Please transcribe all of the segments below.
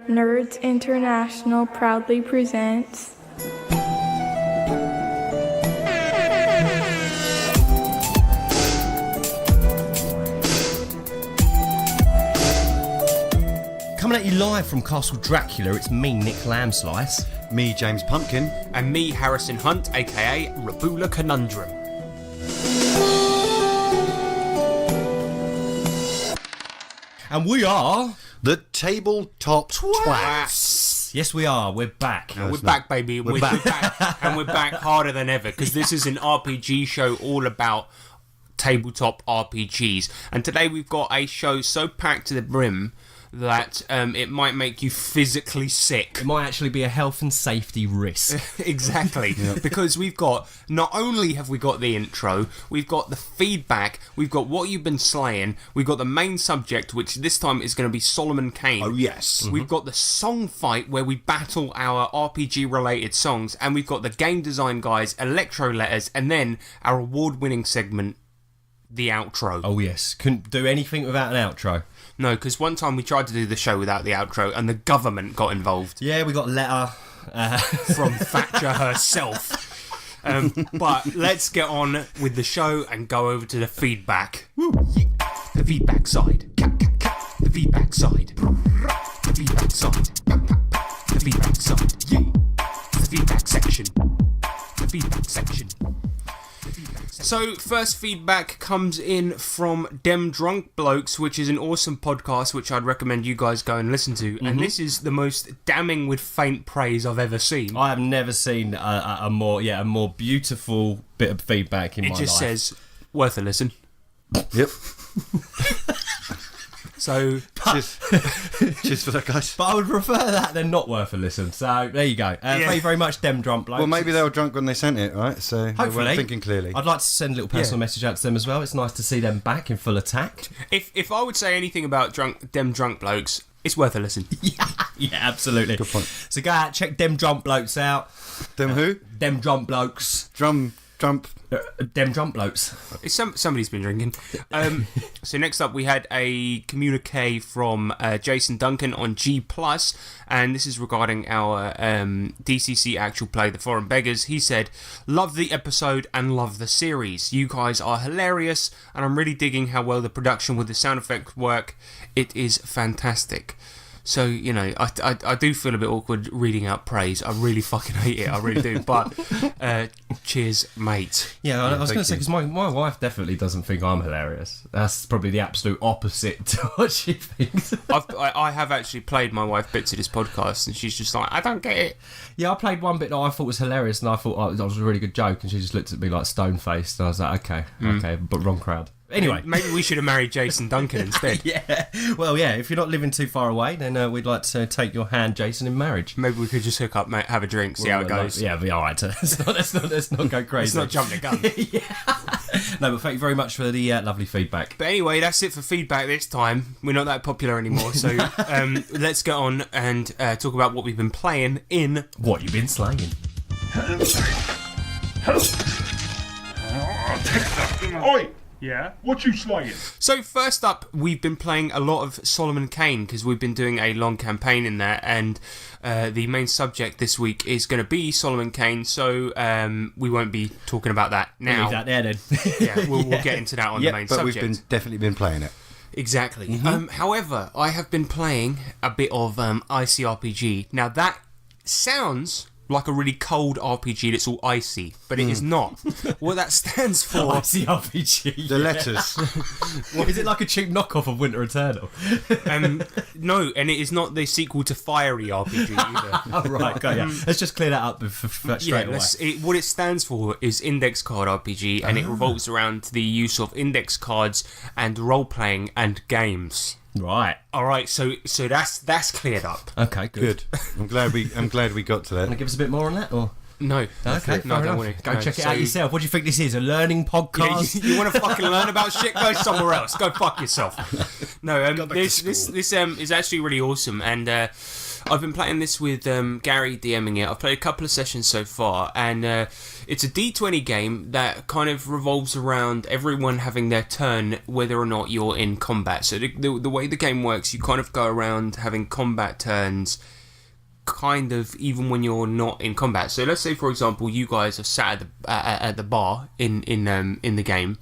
Nerds International proudly presents Coming at you live from Castle Dracula, it's me, Nick Lambslice. Me, James Pumpkin. And me, Harrison Hunt, aka Rabula Conundrum. And we are... The Tabletop Twats. Yes, we are. We're back. We're back, baby. We're back. And we're back harder than ever, because this is an RPG show all about tabletop RPGs. And today we've got a show so packed to the brim that it might make you physically sick. It might actually be a health and safety risk. Exactly. Yep. Because we've got, not only have we got the intro, we've got the feedback, we've got what you've been slaying, we've got the main subject, which this time is going to be Solemn-Man Kane. Oh, yes. We've got the song fight where we battle our RPG-related songs, and we've got the game design guys, electro letters, and then our award-winning segment, the outro. Oh, yes. Couldn't do anything without an outro. No, because one time we tried to do the show without the outro, and the government got involved. Yeah, we got a letter from Thatcher herself. But let's get on with the show and go over to the feedback. Woo. The feedback side. The feedback side. The feedback side. The feedback side. The feedback section. The feedback section. So, first feedback comes in from Dem Drunk Blokes, which is an awesome podcast which I'd recommend you guys go and listen to. Mm-hmm. And this is the most damning with faint praise I've ever seen. I have never seen a more beautiful bit of feedback in my life. It just says, worth a listen. Yep. So, cheers for that, guys. But I would prefer that than not worth a listen. So there you go. Thank you very much, Dem Drunk Blokes. Well, maybe they were drunk when they sent it, right? So hopefully, they weren't thinking clearly. I'd like to send a little personal message out to them as well. It's nice to see them back in full attack. If I would say anything about Dem Drunk Blokes, it's worth a listen. Yeah, absolutely. Good point. So go out, check Dem Drunk Blokes out. Dem who? Dem Drunk Blokes. Dem Drunk Blokes. Somebody's been drinking. So next up we had a communique from Jason Duncan on G+, and this is regarding our DCC actual play, The Foreign Beggars. He said, love the episode and love the series. You guys are hilarious, and I'm really digging how well the production with the sound effects work. It is fantastic. So, you know, I do feel a bit awkward reading out praise. I really fucking hate it. I really do. But cheers, mate. Yeah, I was going to say, because my wife definitely doesn't think I'm hilarious. That's probably the absolute opposite to what she thinks. I have actually played my wife bits of this podcast, and she's just like, I don't get it. Yeah, I played one bit that I thought was hilarious, and I thought that was a really good joke, and she just looked at me like stone-faced, and I was like, okay, but wrong crowd. Anyway, maybe we should have married Jason Duncan instead. Yeah, well, yeah. If you're not living too far away, then we'd like to take your hand, Jason, in marriage. Maybe we could just hook up, mate, have a drink, see how it goes. Yeah, be all right. Let's not go crazy. Let's not jump the gun. Yeah. No, but thank you very much for the lovely feedback. But anyway, that's it for feedback this time. We're not that popular anymore, so let's get on and talk about what we've been playing in What You've Been Slaying. Oi! Yeah? What you slaying? So first up, we've been playing a lot of Solemn-Man Kane because we've been doing a long campaign in there, and the main subject this week is going to be Solemn-Man Kane, so we won't be talking about that now. Leave that there then. Yeah, we'll get into that on the main subject. But we've definitely been playing it. Exactly. Mm-hmm. However, I have been playing a bit of ICRPG. Now that sounds like a really cold RPG that's all icy, but it is not. What that stands for... ICRPG. The letters. Is it like a cheap knockoff of Winter Eternal? No, and it is not the sequel to Fiery RPG either. Oh, right, okay, yeah. Let's just clear that up straight away. What it stands for is Index Card RPG, and it revolves around the use of index cards and role-playing and games. Right. All right. So that's cleared up. Okay. Good. I'm glad we got to that. Want to give us a bit more on that, or no? Okay. No, I don't want to. Go check it out yourself. What do you think this is? A learning podcast? Yeah, you want to fucking learn about shit? Go somewhere else. Go fuck yourself. No. This is actually really awesome, and I've been playing this with Gary DMing it. I've played a couple of sessions so far, and it's a D20 game that kind of revolves around everyone having their turn, whether or not you're in combat. So the way the game works, you kind of go around having combat turns, kind of even when you're not in combat. So let's say, for example, you guys are sat at the bar in the game.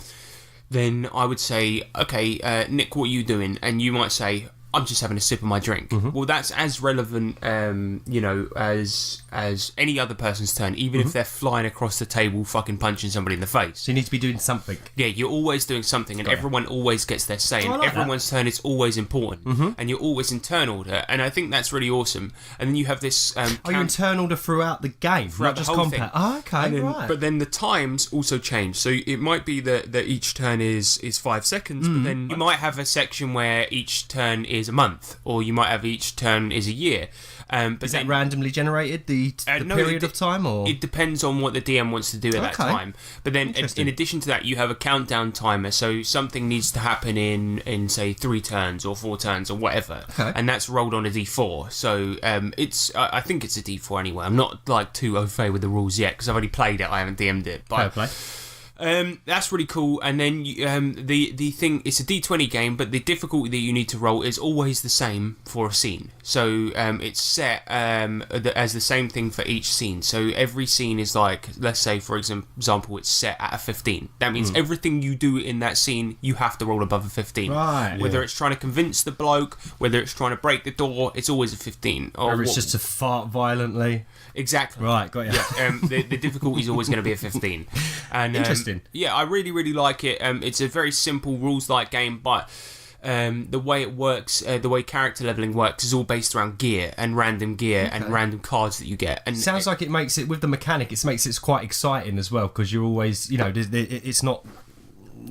Then I would say, okay, Nick, what are you doing? And you might say, I'm just having a sip of my drink. Well, that's as relevant, as any other person's turn, even if they're flying across the table, fucking punching somebody in the face. So you need to be doing something. Yeah, you're always doing something, and everyone always gets their say, and everyone's turn is always important, and you're always in turn order, and I think that's really awesome. And then you have this... you in turn order throughout the game, throughout not just the whole combat. thing. Oh, okay, then, right. But then the times also change. So it might be that each turn is 5 seconds, but then you might have a section where each turn is a month, or you might have each turn is a year. But is that randomly generated, the period of time, or...? It depends on what the DM wants to do at that time. But then, in addition to that, you have a countdown timer, so something needs to happen in say, 3 turns, or 4 turns, or whatever. Okay. And that's rolled on a d4. So, I think it's a d4 anyway. I'm not, too au fait with the rules yet, because I've already played it, I haven't DM'd it. But, fair play. That's really cool, and then the thing, it's a D20 game, but the difficulty that you need to roll is always the same for a scene. So it's set as the same thing for each scene. So every scene is let's say for example, it's set at a 15. That means everything you do in that scene, you have to roll above a 15. Right. Whether it's trying to convince the bloke, whether it's trying to break the door, it's always a 15. Or it's just to fart violently. Exactly. Right, got you. Yeah, the difficulty is always going to be a 15. And, interesting. Yeah, I really, really like it. It's a very simple rules-like game, but the way it works, the way character leveling works, is all based around gear and random gear and random cards that you get. And sounds like it makes it, with the mechanic, it makes it quite exciting as well, because you're always, it's not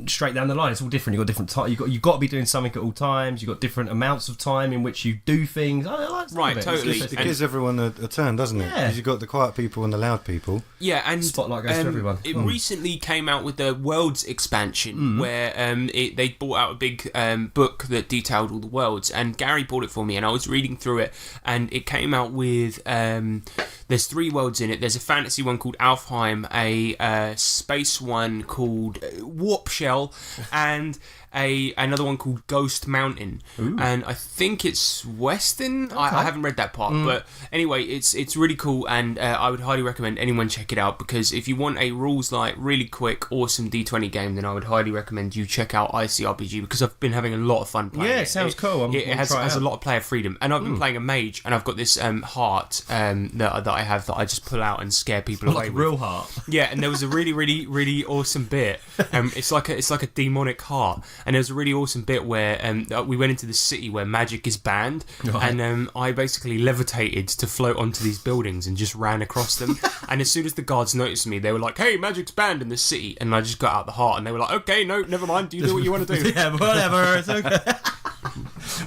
straight down the line. It's all different. You've got different time. You've got to be doing something at all times. You've got different amounts of time in which you do things. I like right, it. totally. It gives everyone a turn, doesn't it? Yeah. Because you've got the quiet people and the loud people. Yeah, and spotlight goes to everyone. It recently came out with the Worlds expansion, where they brought out a big book that detailed all the worlds, and Gary bought it for me, and I was reading through it, and it came out with there's 3 worlds in it. There's a fantasy one called Alfheim, a space one called Warp Shell, and another one called Ghost Mountain. Ooh. And I think it's Western. Okay. I haven't read that part, but anyway, it's really cool, and I would highly recommend anyone check it out, because if you want a rules really quick, awesome D20 game, then I would highly recommend you check out ICRPG, because I've been having a lot of fun playing it. Yeah, it sounds cool. It has a lot of player freedom, and I've been playing a mage, and I've got this heart that I have that I just pull out and scare people away with. Real heart. Yeah, and there was a really, really, really awesome bit. It's like a demonic heart. And there was a really awesome bit where we went into the city where magic is banned, and I basically levitated to float onto these buildings and just ran across them. And as soon as the guards noticed me, they were like, "Hey, magic's banned in the city," and I just got out the heart, and they were like, "Okay, no, never mind. Do you do what you want to do?" Yeah, whatever. It's okay.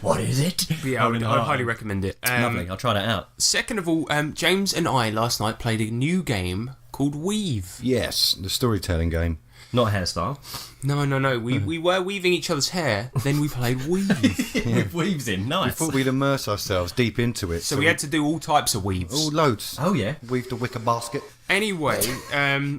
What is it? Yeah, I would highly recommend it. Lovely. I'll try that out. Second of all, James and I last night played a new game called Weave. Yes, the storytelling game. Not hairstyle. No. We were weaving each other's hair, then we played Weave. With weaves in, nice. We thought we'd immerse ourselves deep into it. So we had to do all types of weaves. Oh, loads. Oh, yeah. Weave the wicker basket. Anyway,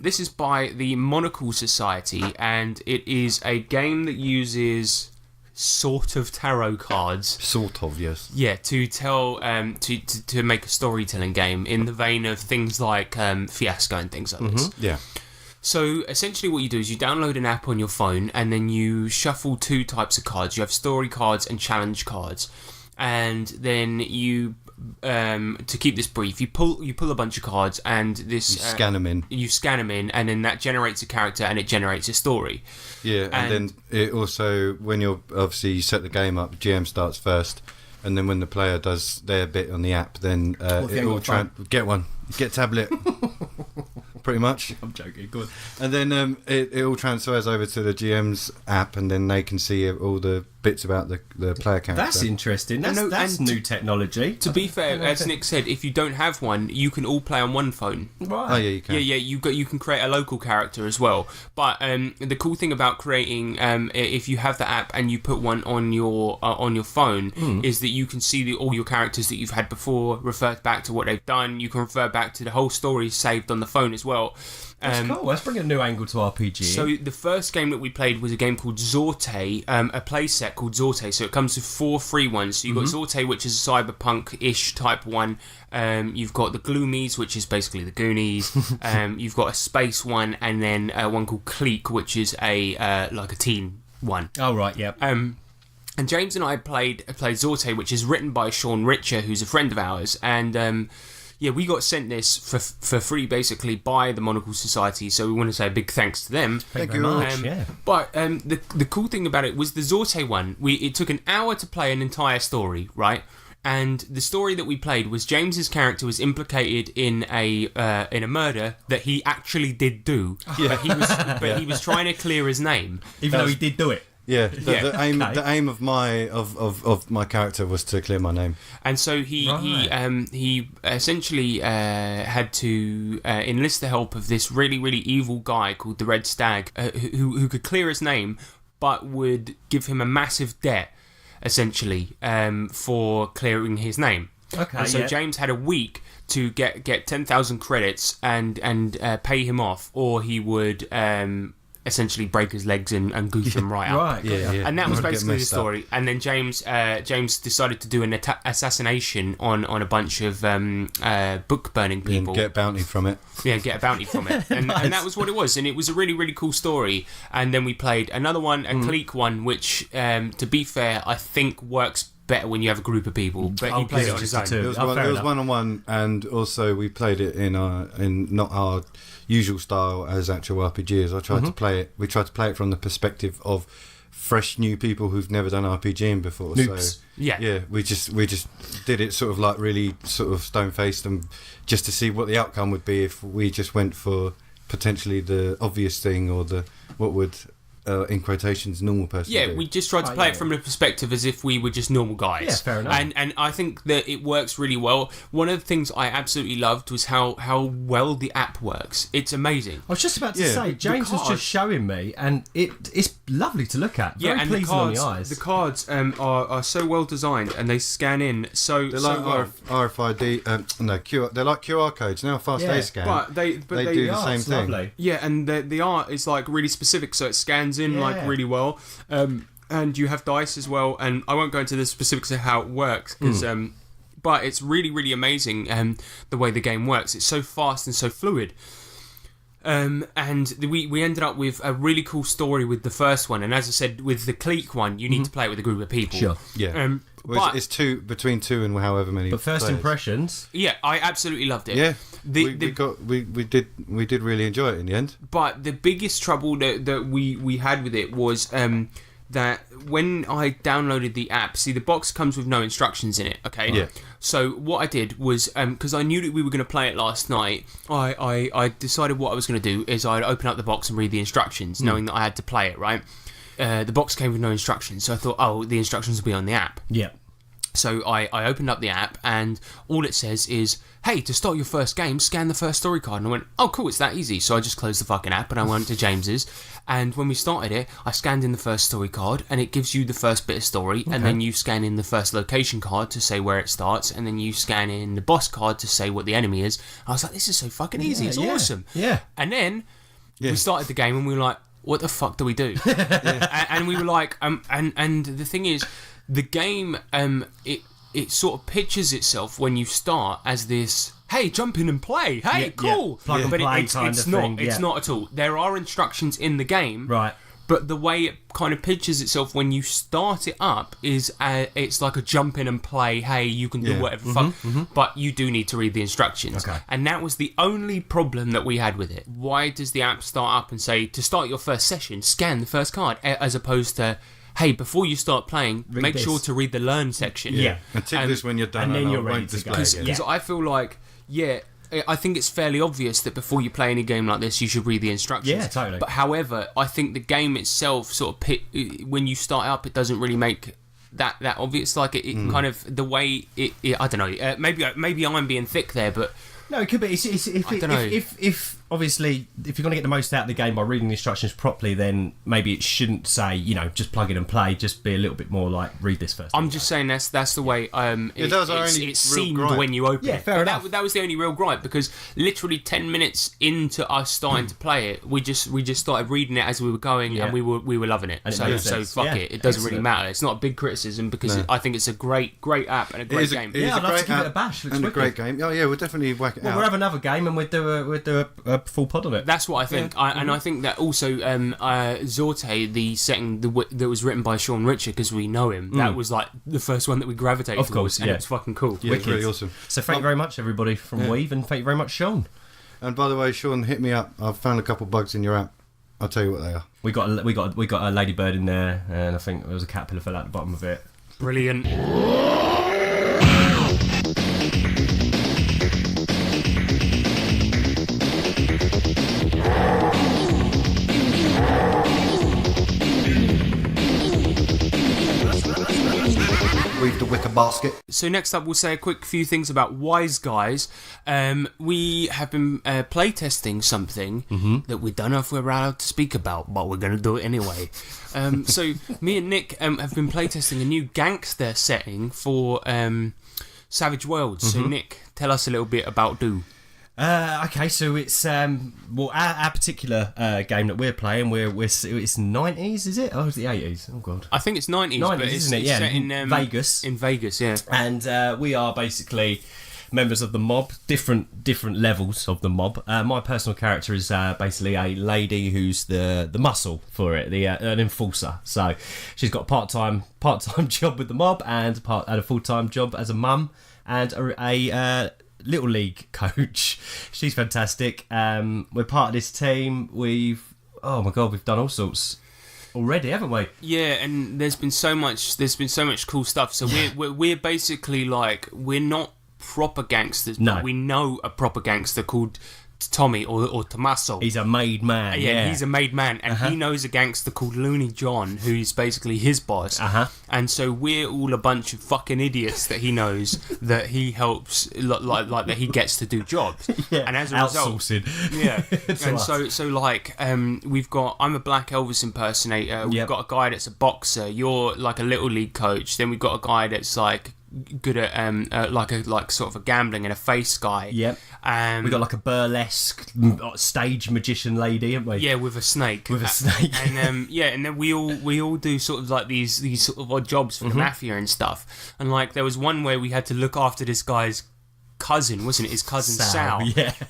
this is by the Monocle Society, and it is a game that uses sort of tarot cards. Sort of, yes. Yeah, to tell, to make a storytelling game in the vein of things like Fiasco and things like this. Yeah. So essentially what you do is you download an app on your phone, and then you shuffle 2 types of cards. You have story cards and challenge cards. And then you, to keep this brief, you pull a bunch of cards, and this... You scan them in. You scan them in, and then that generates a character, and it generates a story. Yeah, and then it also, when you're... Obviously, you set the game up, GM starts first, and then when the player does their bit on the app, then it will get one. Get tablet. Pretty much. I'm joking, good. And then it all transfers over to the GM's app, and then they can see all the bits about the player character. That's interesting. That's new technology. To be fair, as Nick said, if you don't have one, you can all play on one phone. Right. Oh yeah, you can. Yeah, you can create a local character as well. But the cool thing about creating, if you have the app and you put one on your phone, is that you can see all your characters that you've had before, refer back to what they've done. You can refer back to the whole story saved on the phone as well. That's cool. Let's bring a new angle to RPG. So the first game that we played was a game called Zorte, a playset called Zorte. So it comes with 4 free ones. So you've got Zorte, which is a cyberpunk-ish type one. You've got the Gloomies, which is basically the Goonies. You've got a space one, and then one called Clique, which is like a teen one. Oh right, yeah. And James and I played Zorte, which is written by Sean Richer, who's a friend of ours, and we got sent this for free basically by the Monocle Society, so we want to say a big thanks to them. Thank you very much. Yeah. But the cool thing about it was the Zorte one. It took an hour to play an entire story, right? And the story that we played was James's character was implicated in a murder that he actually did do, but he was trying to clear his name, even though he did do it. Yeah, the aim of my character was to clear my name, and so he essentially had to enlist the help of this really evil guy called the Red Stag, who could clear his name, but would give him a massive debt, essentially, for clearing his name. Okay. And so James had a week to get 10,000 credits and pay him off, or he would essentially break his legs and goose him right up. Right. Yeah. And that was basically the up. story. And then James decided to do an assassination on a bunch of book burning people. and get bounty from it. Yeah, get a bounty from it. And that was what it was. And it was a really cool story. And then we played another one, a Clique one, which, to be fair, I think works better when you have a group of people. But he played it on his own. too. It was one-on-one, and also we played it in not our usual style as actual RPGs. I tried to play it. We tried to play it from the perspective of fresh new people who've never done RPGing before. Noobs. So Yeah. we just did it sort of like really sort of stone-faced, and just to see what the outcome would be if we just went for potentially the obvious thing, or the what would in quotations normal person do. We just tried to play it from the perspective as if we were just normal guys. Yeah, fair enough. And I think that it works really well. One of the things I absolutely loved was how well the app works. It's amazing. I was just about to say, James was just showing me, and it's lovely to look at. Very and pleasing on the eyes. The cards are so well designed, and they scan in so They're so like well. RFID, QR. They're like QR codes. Now how fast they scan. But they do the same thing. Lovely. Yeah, and the art is like really specific, so it scans in like really well. And you have dice as well, and I won't go into the specifics of how it works, because but it's really amazing the way the game works. It's so fast and so fluid. And we ended up with a really cool story with the first one, and as I said, with the Clique one, you need to play it with a group of people. Sure. Yeah. But it's between two and however many. But first players. impressions. yeah, I absolutely loved it. Yeah. We did really enjoy it in the end. But the biggest trouble that we had with it was that when I downloaded the app, see, the box comes with no instructions in it, okay? Yeah. So what I did was, because I knew that we were going to play it last night, I decided what I was going to do is I'd open up the box and read the instructions, knowing that I had to play it, right? The box came with no instructions, so I thought, the instructions will be on the app. Yeah. So I opened up the app, and all it says is, hey, to start your first game, scan the first story card. And I went, oh, cool, it's that easy. So I just closed the fucking app, and I went to James's. And when we started it, I scanned in the first story card, and it gives you the first bit of story. And then you scan in the first location card to say where it starts. And then you scan in the boss card to say what the enemy is. I was like, this is so fucking easy. It's awesome. Yeah. And then we started the game, and we were like, what the fuck do we do? And we were like, and the thing is, the game, it sort of pictures itself when you start as this, hey, jump in and play, hey, cool. Plug and But play it's kind of not. thing, It's not at all. There are instructions in the game, Right. but the way it kind of pictures itself when you start it up is it's like a jump in and play, hey, you can do whatever fuck, but you do need to read the instructions. Okay. And that was the only problem that we had with it. Why does the app start up and say, to start your first session, scan the first card, as opposed to, hey, before you start playing, make sure to read the learn section. Yeah. And tick this when you're done, and then you're I ready won't to go. display it. Because I feel like, I think it's fairly obvious that before you play any game like this, you should read the instructions. Yeah, totally. But however, I think the game itself sort of when you start up, it doesn't really make that obvious. Like it kind of the way it I don't know. Maybe I'm being thick there, but no, it could be. I don't know. If obviously, if you're going to get the most out of the game by reading the instructions properly, then maybe it shouldn't say, just plug in and play. Just be a little bit more like, read this first. I'm just saying that's the way it seemed gripe. when you open Yeah, it. fair enough. That was the only real gripe, because literally 10 minutes into us starting to play it, we just started reading it as we were going, Yeah. and we were loving it. And it So makes sense. fuck Yeah. it. It doesn't really Excellent. matter. It's not a big criticism, because I think it's a great app and a great game. It is Yeah, a I'd love great to give it a app bash. Looks and a wicked. great game. Oh yeah, we'll definitely whack it Well, out. we'll have another game and we'll do a full pod on it. That's what I think, and I think that also Zorte, the setting that was written by Sean Richard, because we know him, that was like the first one that we gravitated Of towards, course, and yeah. it's fucking cool. Yeah, it's really awesome. So thank you very much, everybody from Weave, and thank you very much, Sean. And by the way, Sean, hit me up. I've found a couple bugs in your app. I'll tell you what they are. We got a ladybird in there, and I think there was a caterpillar fell out the bottom of it. Brilliant. Weave the wicker basket. So next up, we'll say a quick few things about Wise Guys. We have been playtesting something that we don't know if we're allowed to speak about, but we're going to do it anyway. So me and Nick have been playtesting a new gangster setting for Savage Worlds. So Nick, tell us a little bit about Do. Okay, so it's our particular game that we're playing. It's 90s, is it? Oh, it's the 80s. Oh god. I think it's 90s, 90s, but it's, isn't it? it's Yeah, set in Vegas. In Vegas, yeah. And we are basically members of the mob, different levels of the mob. My personal character is basically a lady who's the muscle for it, an enforcer. So she's got a part-time job with the mob and a full-time job as a mum and a Little League coach. She's fantastic. We're part of this team. We've done all sorts already, haven't we? Yeah, and there's been so much cool stuff. So we're basically like, we're not proper gangsters, No. but we know a proper gangster called Tommy or Tommaso. He's a made man. Yeah, he's a made man, and he knows a gangster called Looney John, who's basically his boss. And so we're all a bunch of fucking idiots that he knows, that he helps, like that he gets to do jobs. Yeah, And as a result, outsourcing. yeah. To And us. so like, I'm a Black Elvis impersonator. We've Yep. got a guy that's a boxer. You're like a Little League coach. Then we've got a guy that's like good at like sort of a gambling and a face guy. Yep. We got like a burlesque stage magician lady, haven't we? Yeah, with a snake. With a snake. And and then we all do sort of like these sort of odd jobs for the mafia and stuff. And like there was one where we had to look after this guy's cousin, wasn't it? His cousin Sal.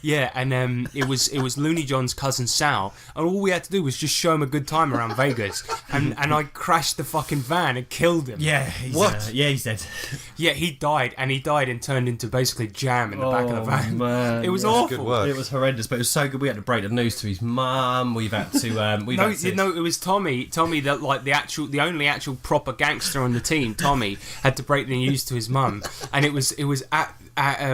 Yeah. And it was Looney John's cousin Sal, and all we had to do was just show him a good time around Vegas. And I crashed the fucking van and killed him. Yeah. He's dead. Yeah, he died and turned into basically jam in the back of the van. Man. It was That's awful. good work. It was horrendous, but it was so good. We had to break the news to his mum. We've had to. No, it was Tommy. Tommy, that like the only actual proper gangster on the team. Tommy had to break the news to his mum, and it was at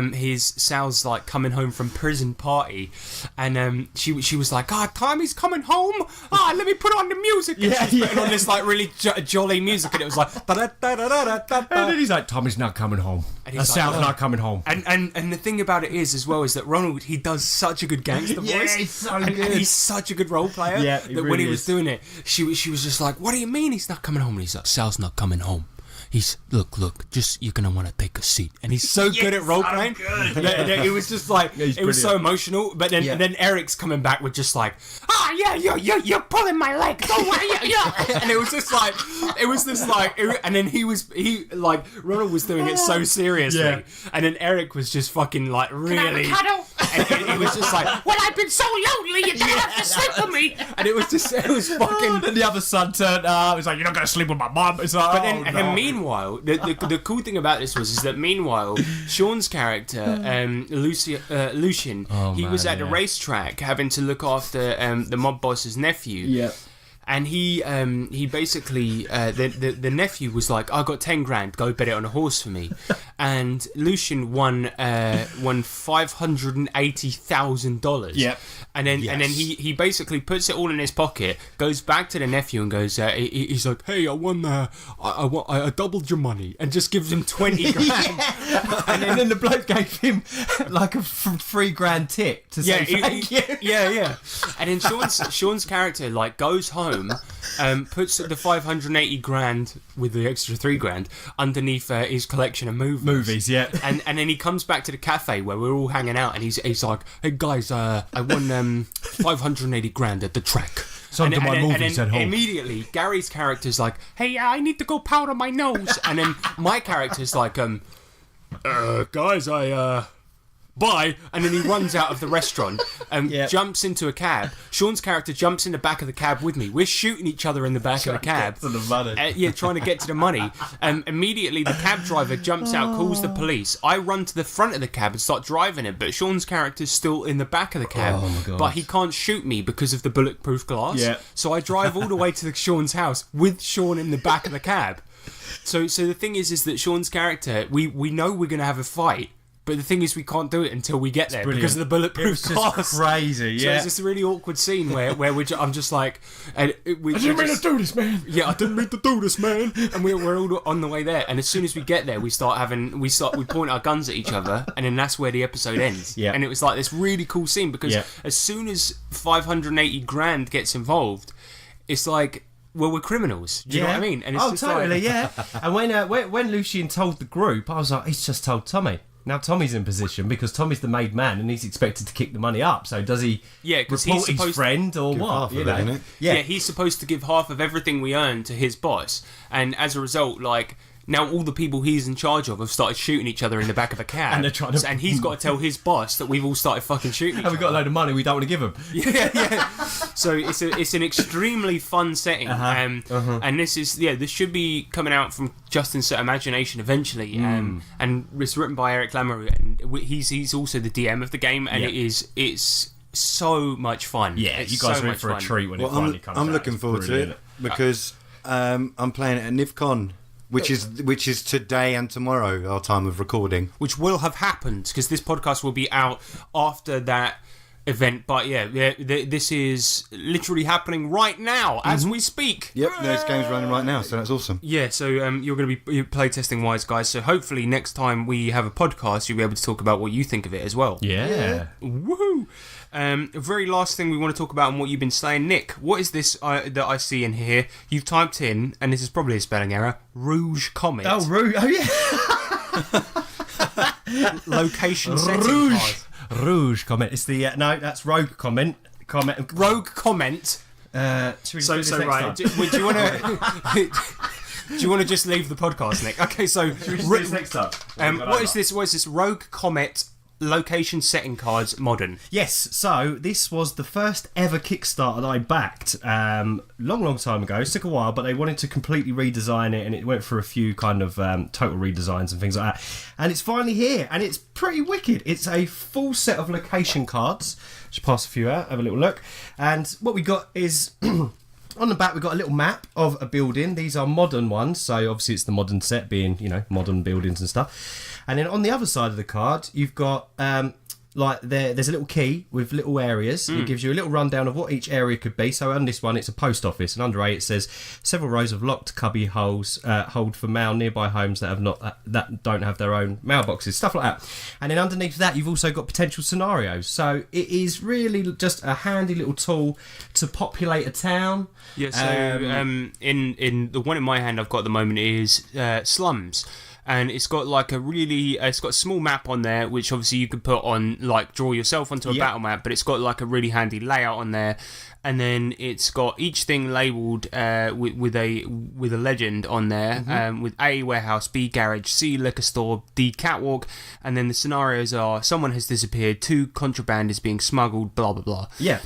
his Sal's like coming home from prison party, and she was like, Tommy's coming home. Let me put on the music. And she's putting on this like really jolly music, and it was like And then he's like, Tommy's not coming home. And he's Sal's like, not coming home. And the thing about it is, as well, is that Ronald, he does such a good gangster Yeah, voice. he's so and good. he's such a good role player. Yeah, that he when really he was is. doing it, she was just like, "What do you mean he's not coming home?" And he's like, "Sal's not coming home. He's look, just you're gonna want to take a seat." And he's so good at role playing. It was just like it was so emotional. But then Eric's coming back with just like, you're pulling my leg. Don't worry, yeah. And it was just like, and then he Ronald was doing it so seriously, and then Eric was just fucking like really. And he was just like, "Well, I've been so lonely, you don't have to sleep with me." And it was fucking. Then the other son turned up. He's like, "You're not going to sleep with my mum." It's like, And then meanwhile, the cool thing about this is that meanwhile, Sean's character, Lucian, he was at the racetrack having to look after the mob boss's nephew. Yeah. And he basically the nephew was like, "I got 10 grand, go bet it on a horse for me," and Lucian won $580,000. Yep. And then he basically puts it all in his pocket, goes back to the nephew and goes, he's like, hey, I won, I doubled your money, and just gives him 20 grand. And then the bloke gave him like a $3,000 tip to say thank you. Yeah. And then Sean's character like goes home, puts the 580 grand with the extra 3 grand underneath his collection of movies. Yeah. And then he comes back to the cafe where we're all hanging out, and he's like, hey guys, I won 580 grand at the track. And then immediately Gary's character's like, hey, I need to go powder my nose. And then my character's like, guys, bye. And then he runs out of the restaurant and jumps into a cab. Sean's character jumps in the back of the cab with me. We're shooting each other in the back of the cab. To the money. Trying to get to the money. Immediately the cab driver jumps out, calls the police. I run to the front of the cab and start driving it, but Sean's character's still in the back of the cab. Oh my God. But he can't shoot me because of the bulletproof glass. Yeah. So I drive all the way to Sean's house with Sean in the back of the cab. So the thing is that Sean's character, we know we're going to have a fight, but the thing is we can't do it until we get there because of the bulletproof glass. Just crazy, So it's just a really awkward scene where I'm just like... I didn't mean to do this, man. Yeah, I didn't mean to do this, man. And we're all on the way there. And as soon as we get there, we point our guns at each other, and then that's where the episode ends. Yeah. And it was like this really cool scene because as soon as 580 grand gets involved, it's like... Well, we're criminals. Do you know what I mean? And it's just totally, like... And when Lucian told the group, I was like, he's just told Tommy. Now Tommy's in position because Tommy's the made man and he's expected to kick the money up. So does he report his friend or what? You know? Yeah, he's supposed to give half of everything we earn to his boss. And as a result, like... Now all the people he's in charge of have started shooting each other in the back of a cab, and they're trying to... and he's got to tell his boss that we've all started fucking shooting each other. And we've got a load of money we don't want to give him. Yeah. So it's an extremely fun setting, and this should be coming out from Justin's Set Imagination eventually, and it's written by Eric Lamoureux, and he's also the DM of the game, and it's so much fun. Yeah, it's you guys so are in much for fun. a treat when it finally comes out. I'm looking forward to it because I'm playing it at NivCon. Which is today and tomorrow, our time of recording. Which will have happened, because this podcast will be out after that event. But this is literally happening right now, as we speak. Yep, there's games running right now, so that's awesome. Yeah, so you're going to be playtesting wise, guys. So hopefully next time we have a podcast, you'll be able to talk about what you think of it as well. Yeah. Woohoo! Very last thing we want to talk about and what you've been saying, Nick. What is this that I see in here? You've typed in, and this is probably a spelling error, Rouge Comet. Oh, Rouge. Oh, yeah. Location setting card. Rouge Comment. It's the... no, that's Rogue Comment. Rogue Comment. So right. Do you want to... Do you want to just leave the podcast, Nick? Okay, so... Should we just do this next up? What is this? Rogue Comet... Location setting cards modern. Yes, so this was the first ever Kickstarter that I backed long time ago. It took a while, but they wanted to completely redesign it, and it went for a few kind of total redesigns and things like that. And it's finally here, and it's pretty wicked. It's a full set of location cards. Just pass a few out, have a little look. And what we got is... On the back, we've got a little map of a building. These are modern ones, so obviously it's the modern set, being, modern buildings and stuff. And then on the other side of the card, you've got, there's a little key with little areas. It gives you a little rundown of what each area could be. So on this one, it's a post office, and under A it says several rows of locked cubby holes hold for mail nearby homes that don't have their own mailboxes, stuff like that. And then underneath that, you've also got potential scenarios. So it is really just a handy little tool to populate a town. Yeah. So in the one in my hand I've got at the moment is slums. And it's got like it's got a small map on there, which obviously you could put on, like, draw yourself onto a battle map, but it's got like a really handy layout on there. And then it's got each thing labelled with a legend on there, with A, warehouse, B, garage, C, liquor store, D, catwalk, and then the scenarios are someone has disappeared, 2, contraband is being smuggled, blah blah blah. Yeah.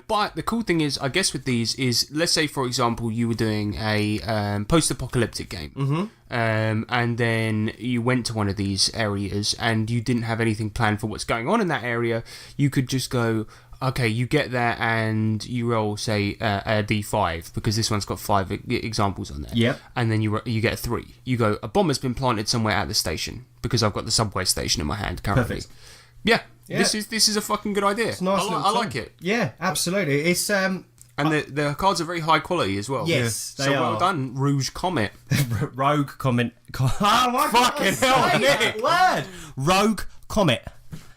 But the cool thing is, I guess with these is, let's say for example you were doing a post-apocalyptic game, and then you went to one of these areas and you didn't have anything planned for what's going on in that area. You could just go, Okay, you get there and you roll, say, a d5, because this one's got 5 examples on there. Yep. And then you get a 3. You go, a bomb has been planted somewhere at the station, because I've got the subway station in my hand currently. Perfect. Yeah, Yeah. This is a fucking good idea. It's a nice I like it. Yeah, absolutely. It's And the cards are very high quality as well. Yes, So they well are. done, Rouge Comet. Rogue Comet. Oh my Fucking hell, Nick. Word. Rogue Comet.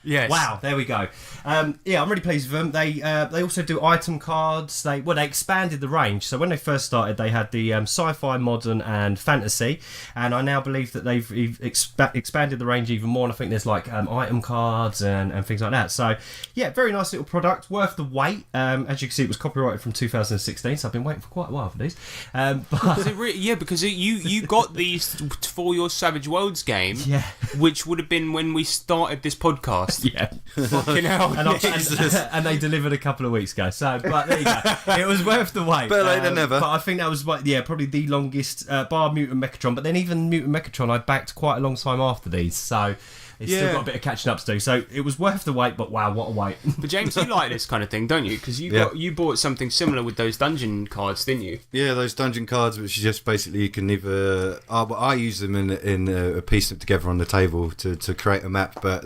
Yes. Wow, there we go. Yeah, I'm really pleased with them. They also do item cards. They expanded the range. So when they first started, they had the sci-fi, modern, and fantasy. And I now believe that they've expanded the range even more. And I think there's like item cards and things like that. So yeah, very nice little product, worth the wait. As you can see, it was copyrighted from 2016. So I've been waiting for quite a while for these. But Is it yeah, because you got these for your Savage Worlds game, yeah, which would have been when we started this podcast. yeah. Fucking hell. And they delivered a couple of weeks ago. So, but there you go. It was worth the wait. Better late than never. But I think that was probably the longest bar Mutant Megatron. But then even Mutant Megatron, I backed quite a long time after these. So it's still got a bit of catching up to do. So it was worth the wait. But wow, what a wait! But James, you like this kind of thing, don't you? Because you bought something similar with those dungeon cards, didn't you? Yeah, those dungeon cards, which is just basically you can either. I use them in piece them together on the table to create a map. But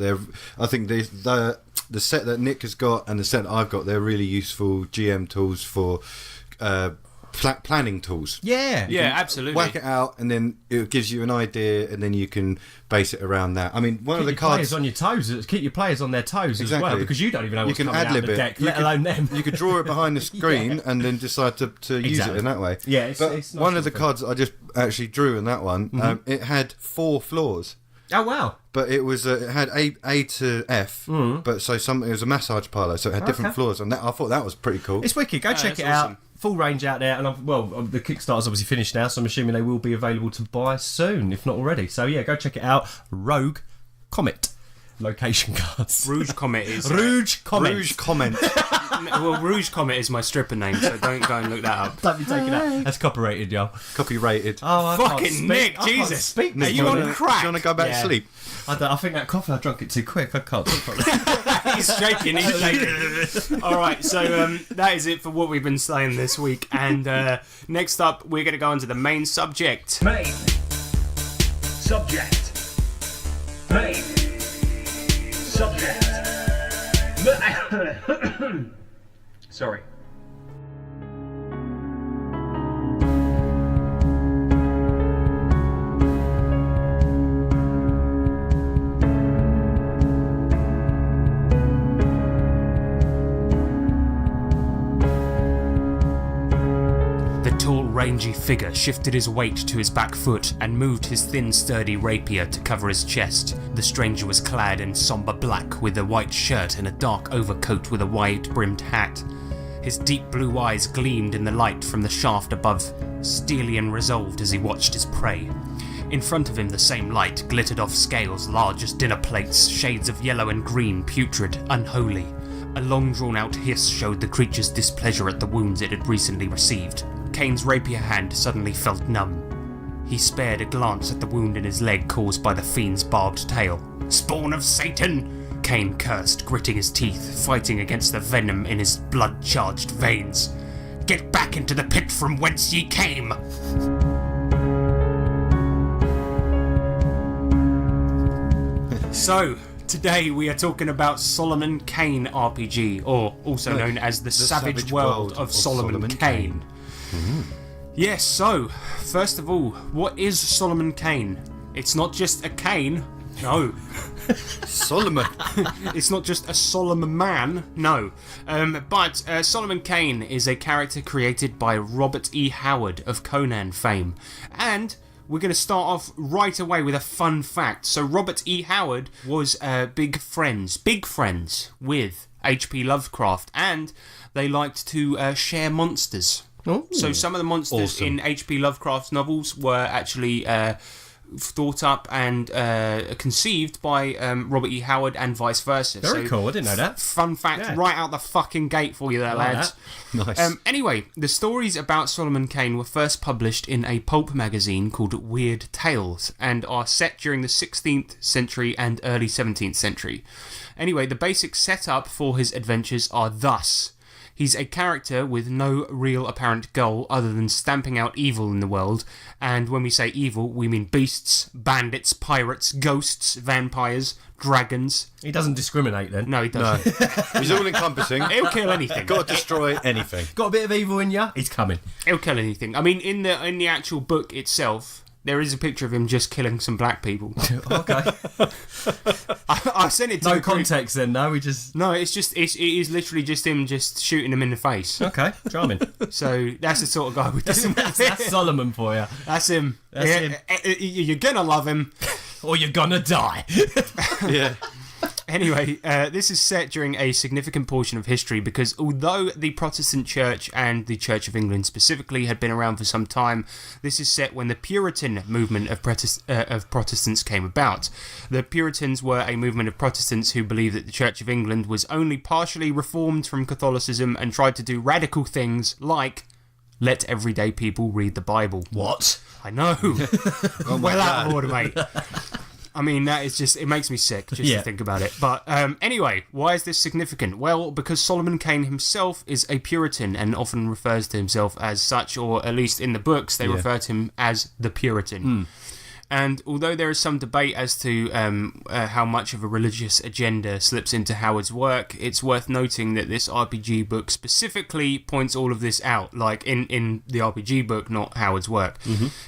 I think the set that Nick has got and the set that I've got, they're really useful GM tools for planning tools. Yeah, Absolutely. Whack it out, and then it gives you an idea, and then you can base it around that. I mean, one of the keep your cards players on your toes. Keep your players on their toes as well, because you don't even know what's you can coming out ad-lib of the it. deck, You let could- alone them. You could draw it behind the screen and then decide to use Exactly. it in that way. Yeah, but it's nice one of the looking. cards that I just actually drew in that one, it had 4 floors. Oh wow! But it was it had A to F, but so it was a massage parlour, so it had different floors, and I thought that was pretty cool. It's wicked. Go check that's it awesome. out. Full range out there, and the Kickstarter's obviously finished now, so I'm assuming they will be available to buy soon, if not already. So yeah, go check it out. Rogue Comet location cards. Rouge Comet is Rouge Comet. Rouge comment. well, Rouge Comet is my stripper name, so don't go and look that up. Don't be taking that. That's copyrighted, y'all. Copyrighted. Oh, I can't Fucking speak. Nick, I can't Jesus. speak. Are you on crack? Do you want to go back Yeah. to sleep? I think that coffee, I drank it too quick. I can't talk properly. He's shaking. All right, so that is it for what we've been saying this week. And next up, we're going to go on to the main subject. Main. Subject. Main. Subject. Sorry. The tall, rangy figure shifted his weight to his back foot and moved his thin, sturdy rapier to cover his chest. The stranger was clad in somber black with a white shirt and a dark overcoat with a wide-brimmed hat. His deep blue eyes gleamed in the light from the shaft above, steely and resolved as he watched his prey. In front of him, the same light glittered off scales large as dinner plates, shades of yellow and green, putrid, unholy. A long drawn-out hiss showed the creature's displeasure at the wounds it had recently received. Kane's rapier hand suddenly felt numb. He spared a glance at the wound in his leg caused by the fiend's barbed tail. "Spawn of Satan!" Kane cursed, gritting his teeth, fighting against the venom in his blood-charged veins. "Get back into the pit from whence ye came!" So, today we are talking about Solemn-Man Kane RPG, or also known as the Savage World of Solemn-Man Kane. Yes, so, first of all, what is Solemn-Man Kane? It's not just a cane, no. Solomon. It's not just a solemn man, no. But Solemn-Man Kane is a character created by Robert E. Howard of Conan fame. And we're going to start off right away with a fun fact. So Robert E. Howard was big friends with H.P. Lovecraft, and they liked to share monsters. Ooh. So some of the monsters in H.P. Lovecraft's novels were actually thought up and conceived by Robert E. Howard and vice versa. Very cool. I didn't know that. Fun fact right out the fucking gate for you there, lads. Nice. Anyway, the stories about Solemn-Man Kane were first published in a pulp magazine called Weird Tales and are set during the 16th century and early 17th century. Anyway, the basic setup for his adventures are thus. He's a character with no real apparent goal other than stamping out evil in the world, and when we say evil, we mean beasts, bandits, pirates, ghosts, vampires, dragons. He doesn't discriminate then. No, he doesn't. No. He's all encompassing. He'll kill anything. Got to destroy anything. Got a bit of evil in you? He's coming. He'll kill anything. I mean, in the actual book itself, there is a picture of him just killing some black people. Okay. I sent it to No the group. context then, no? We just... No, it is literally just him just shooting them in the face. Okay, charming. So that's the sort of guy we're dealing with. That's Solomon for you. That's him. That's him. You're gonna love him. Or you're gonna die. Yeah. Anyway, this is set during a significant portion of history because although the Protestant Church and the Church of England specifically had been around for some time, this is set when the Puritan movement of Protestants came about. The Puritans were a movement of Protestants who believed that the Church of England was only partially reformed from Catholicism and tried to do radical things like let everyday people read the Bible. What? I know. Oh my Well out of God. order, mate. I mean, that is just, it makes me sick just Yeah. to think about it. But anyway, why is this significant? Well, because Solemn-Man Kane himself is a Puritan and often refers to himself as such, or at least in the books, they refer to him as the Puritan. And although there is some debate as to how much of a religious agenda slips into Howard's work, it's worth noting that this RPG book specifically points all of this out, like in the RPG book, not Howard's work.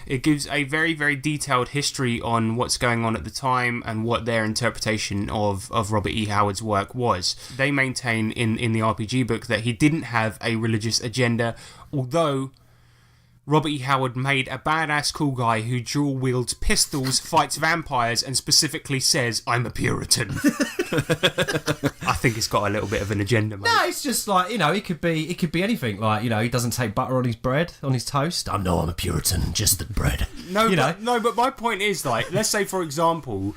It gives a very, very detailed history on what's going on at the time and what their interpretation of Robert E. Howard's work was. They maintain in the RPG book that he didn't have a religious agenda, although Robert E. Howard made a badass cool guy who dual wields pistols, fights vampires, and specifically says, "I'm a Puritan." I think it's got a little bit of an agenda, mate. No, it's just like, you know, it could be anything. Like, you know, he doesn't take butter on his bread, on his toast. I'm a Puritan, just the bread. No, you know. but my point is, like, let's say, for example,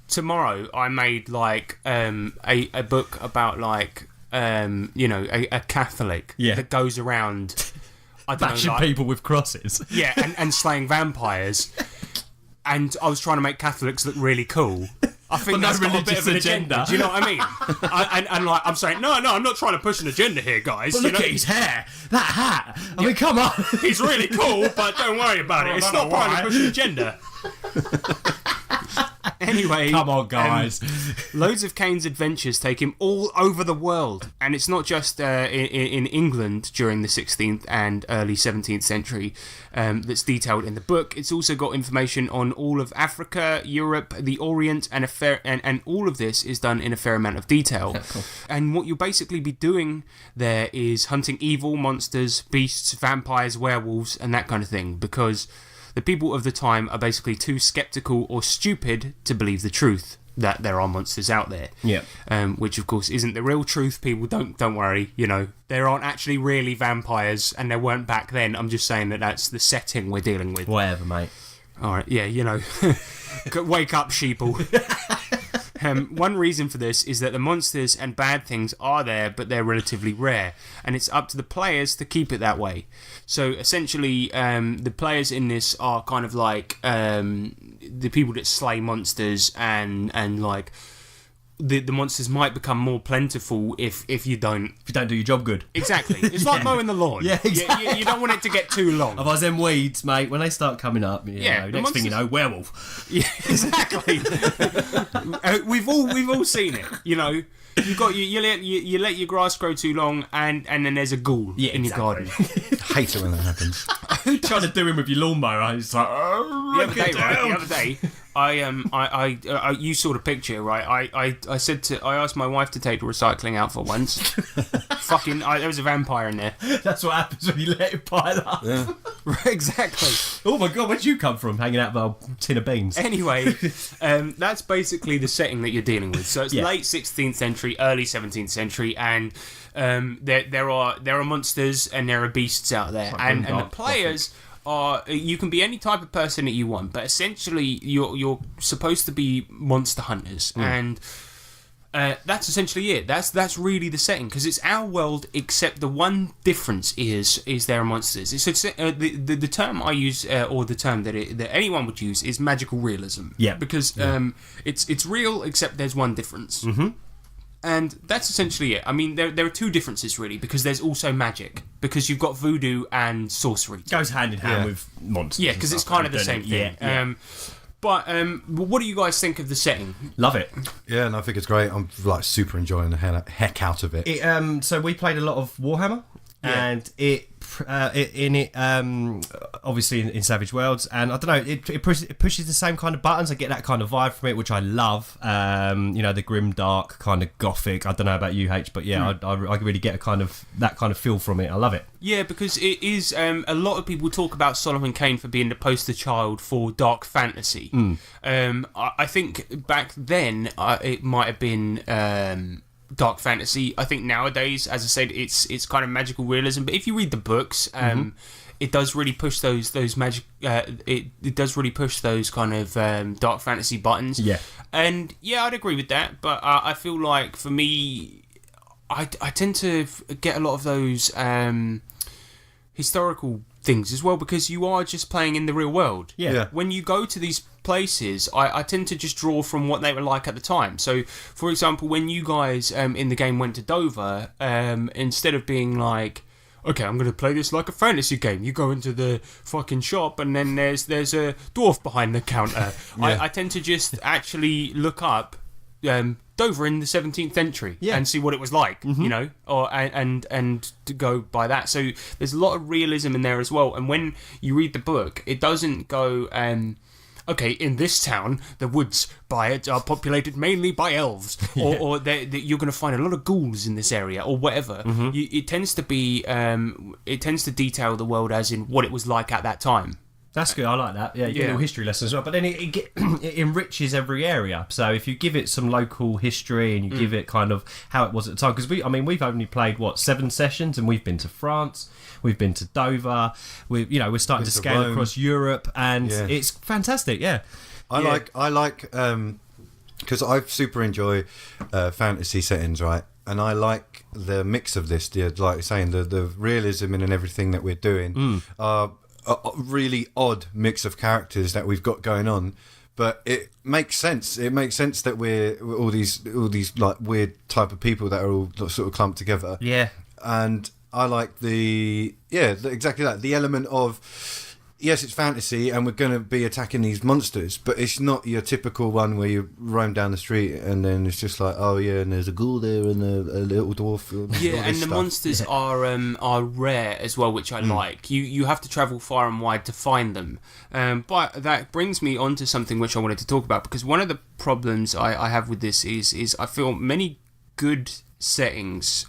tomorrow I made, like, a book about, like, you know, a Catholic that goes around... Bashing people with crosses. Yeah, and slaying vampires. And I was trying to make Catholics look really cool. I think But no that's got a bit of an religious agenda. agenda. Do you know what I mean? and like, I'm saying, no, I'm not trying to push an agenda here, guys. But you look know? at his hair, that hat. I mean, come on. He's really cool, but don't worry about it. It's not trying to push an agenda. Anyway, Come on, guys. Loads of Kane's adventures take him all over the world, and it's not just in England during the 16th and early 17th century that's detailed in the book. It's also got information on all of Africa, Europe, the Orient, and all of this is done in a fair amount of detail. Cool. And what you'll basically be doing there is hunting evil monsters, beasts, vampires, werewolves, and that kind of thing, because the people of the time are basically too skeptical or stupid to believe the truth that there are monsters out there. Yeah. Which of course isn't the real truth. People don't worry. You know, there aren't actually really vampires, and there weren't back then. I'm just saying that that's the setting we're dealing with. Whatever, mate. All right. Yeah. You know, wake up, sheeple. One reason for this is that the monsters and bad things are there, but they're relatively rare, and it's up to the players to keep it that way. So essentially, the players in this are kind of like the people that slay monsters, and like the monsters might become more plentiful if you don't do your job good. exactly. It's like mowing the lawn. Yeah, exactly. You don't want it to get too long. Otherwise, them weeds, mate, when they start coming up, you know, the next thing you know, monsters- werewolf. Yeah, exactly. We've all seen it. You know, you let your grass grow too long, and then there's a ghoul in your garden. Hate it when that happens. Trying to do him with your lawnmower, it's like, oh, The other day, I you saw the picture, right? I asked my wife to take the recycling out for once. Fucking, there was a vampire in there. That's what happens when you let it pile up. Yeah. Exactly. Oh my god, where'd you come from? Hanging out of a tin of beans. Anyway, that's basically the setting that you're dealing with. So it's Yeah. late 16th century, early 17th century, and there are monsters and there are beasts out there, and the dark players are you can be any type of person that you want, but essentially you're supposed to be monster hunters, and that's essentially it. That's really the setting, because it's our world, except the one difference is there are monsters. It's the term I use, or the term that anyone would use, is magical realism. Yeah. Because it's real, except there's one difference. Mm-hmm. And that's essentially it. I mean, there are two differences, really, because there's also magic. Because you've got voodoo and sorcery. Goes hand in hand with monsters. Yeah, because it's kind of the same thing. Yeah. But what do you guys think of the setting? Love it. Yeah, and I think it's great. I'm like super enjoying the heck out of it. So we played a lot of Warhammer, and it obviously in Savage Worlds, and I don't know, it pushes the same kind of buttons. I get that kind of vibe from it, which I love. The grim dark kind of gothic. I don't know about you, H, but yeah, I really get that kind of feel from it. I love it. Yeah, because it is. A lot of people talk about Solemn-Man Kane for being the poster child for dark fantasy. I think back then it might have been. Dark fantasy. I think nowadays, as I said, it's kind of magical realism. But if you read the books, it does really push those magic. It does really push those kind of dark fantasy buttons. Yeah, and yeah, I'd agree with that. But I feel like for me, I tend to get a lot of those historical things as well, because you are just playing in the real world. Yeah. When you go to these places, I tend to just draw from what they were like at the time. So, for example, when you guys in the game went to Dover, instead of being like, okay, I'm going to play this like a fantasy game, you go into the fucking shop and then there's a dwarf behind the counter. I tend to just actually look up Dover in the 17th century and see what it was like, you know, and to go by that. So there's a lot of realism in there as well. And when you read the book, it doesn't go, okay, in this town, the woods by it are populated mainly by elves, or you're going to find a lot of ghouls in this area, or whatever. It tends to be, it tends to detail the world as in what it was like at that time. That's good. I like that. Yeah, you get a little history lesson as well. But then it enriches every area. So if you give it some local history and you give it kind of how it was at the time, because we've only played 7 sessions, and we've been to France, we've been to Dover, we're starting to scale across Europe, and it's fantastic. Yeah, I like because I super enjoy fantasy settings, right? And I like the mix of this. Like you're saying, the realism in and everything that we're doing. A really odd mix of characters that we've got going on, but it makes sense. It makes sense that we're all these like weird type of people that are all sort of clumped together. Yeah, and I like exactly that. The element of, yes, it's fantasy and we're going to be attacking these monsters, but it's not your typical one where you roam down the street and then it's just like, oh yeah, and there's a ghoul there and a little dwarf. Yeah, and the monsters are rare as well, which I like. You have to travel far and wide to find them. But that brings me on to something which I wanted to talk about, because one of the problems I have with this is I feel many good settings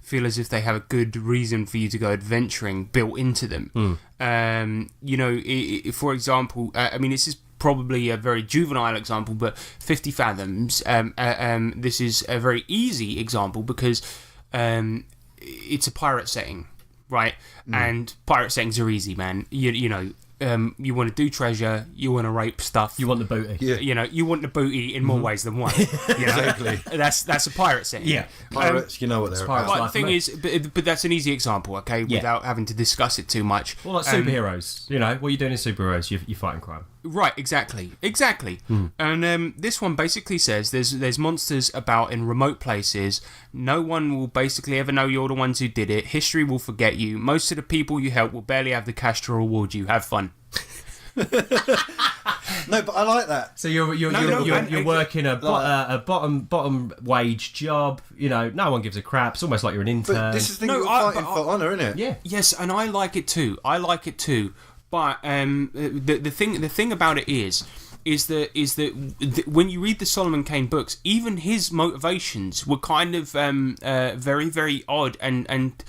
feel as if they have a good reason for you to go adventuring built into them. For example, this is probably a very juvenile example, but 50 Fathoms, this is a very easy example because it's a pirate setting, right? And pirate settings are easy, man. You want to do treasure, you want to rape stuff, you want the booty. Yeah. You want the booty in more ways than one. Exactly. That's a pirate setting. Yeah. Pirates, you know what they're about. But the thing is, but that's an easy example, okay, without having to discuss it too much. Well, like superheroes, what are you doing in superheroes? You're fighting crime. Right, exactly. And this one basically says there's monsters about in remote places. No one will basically ever know you're the ones who did it. History will forget you. Most of the people you help will barely have the cash to reward you. Have fun. No, but I like that. So you're working a bottom wage job. No one gives a crap. It's almost like you're an intern. But this is the thing, you're fighting for honour, isn't it? Yeah. Yes, and I like it too. But the thing about it is that when you read the Solemn-Man Kane books, even his motivations were kind of very, very odd and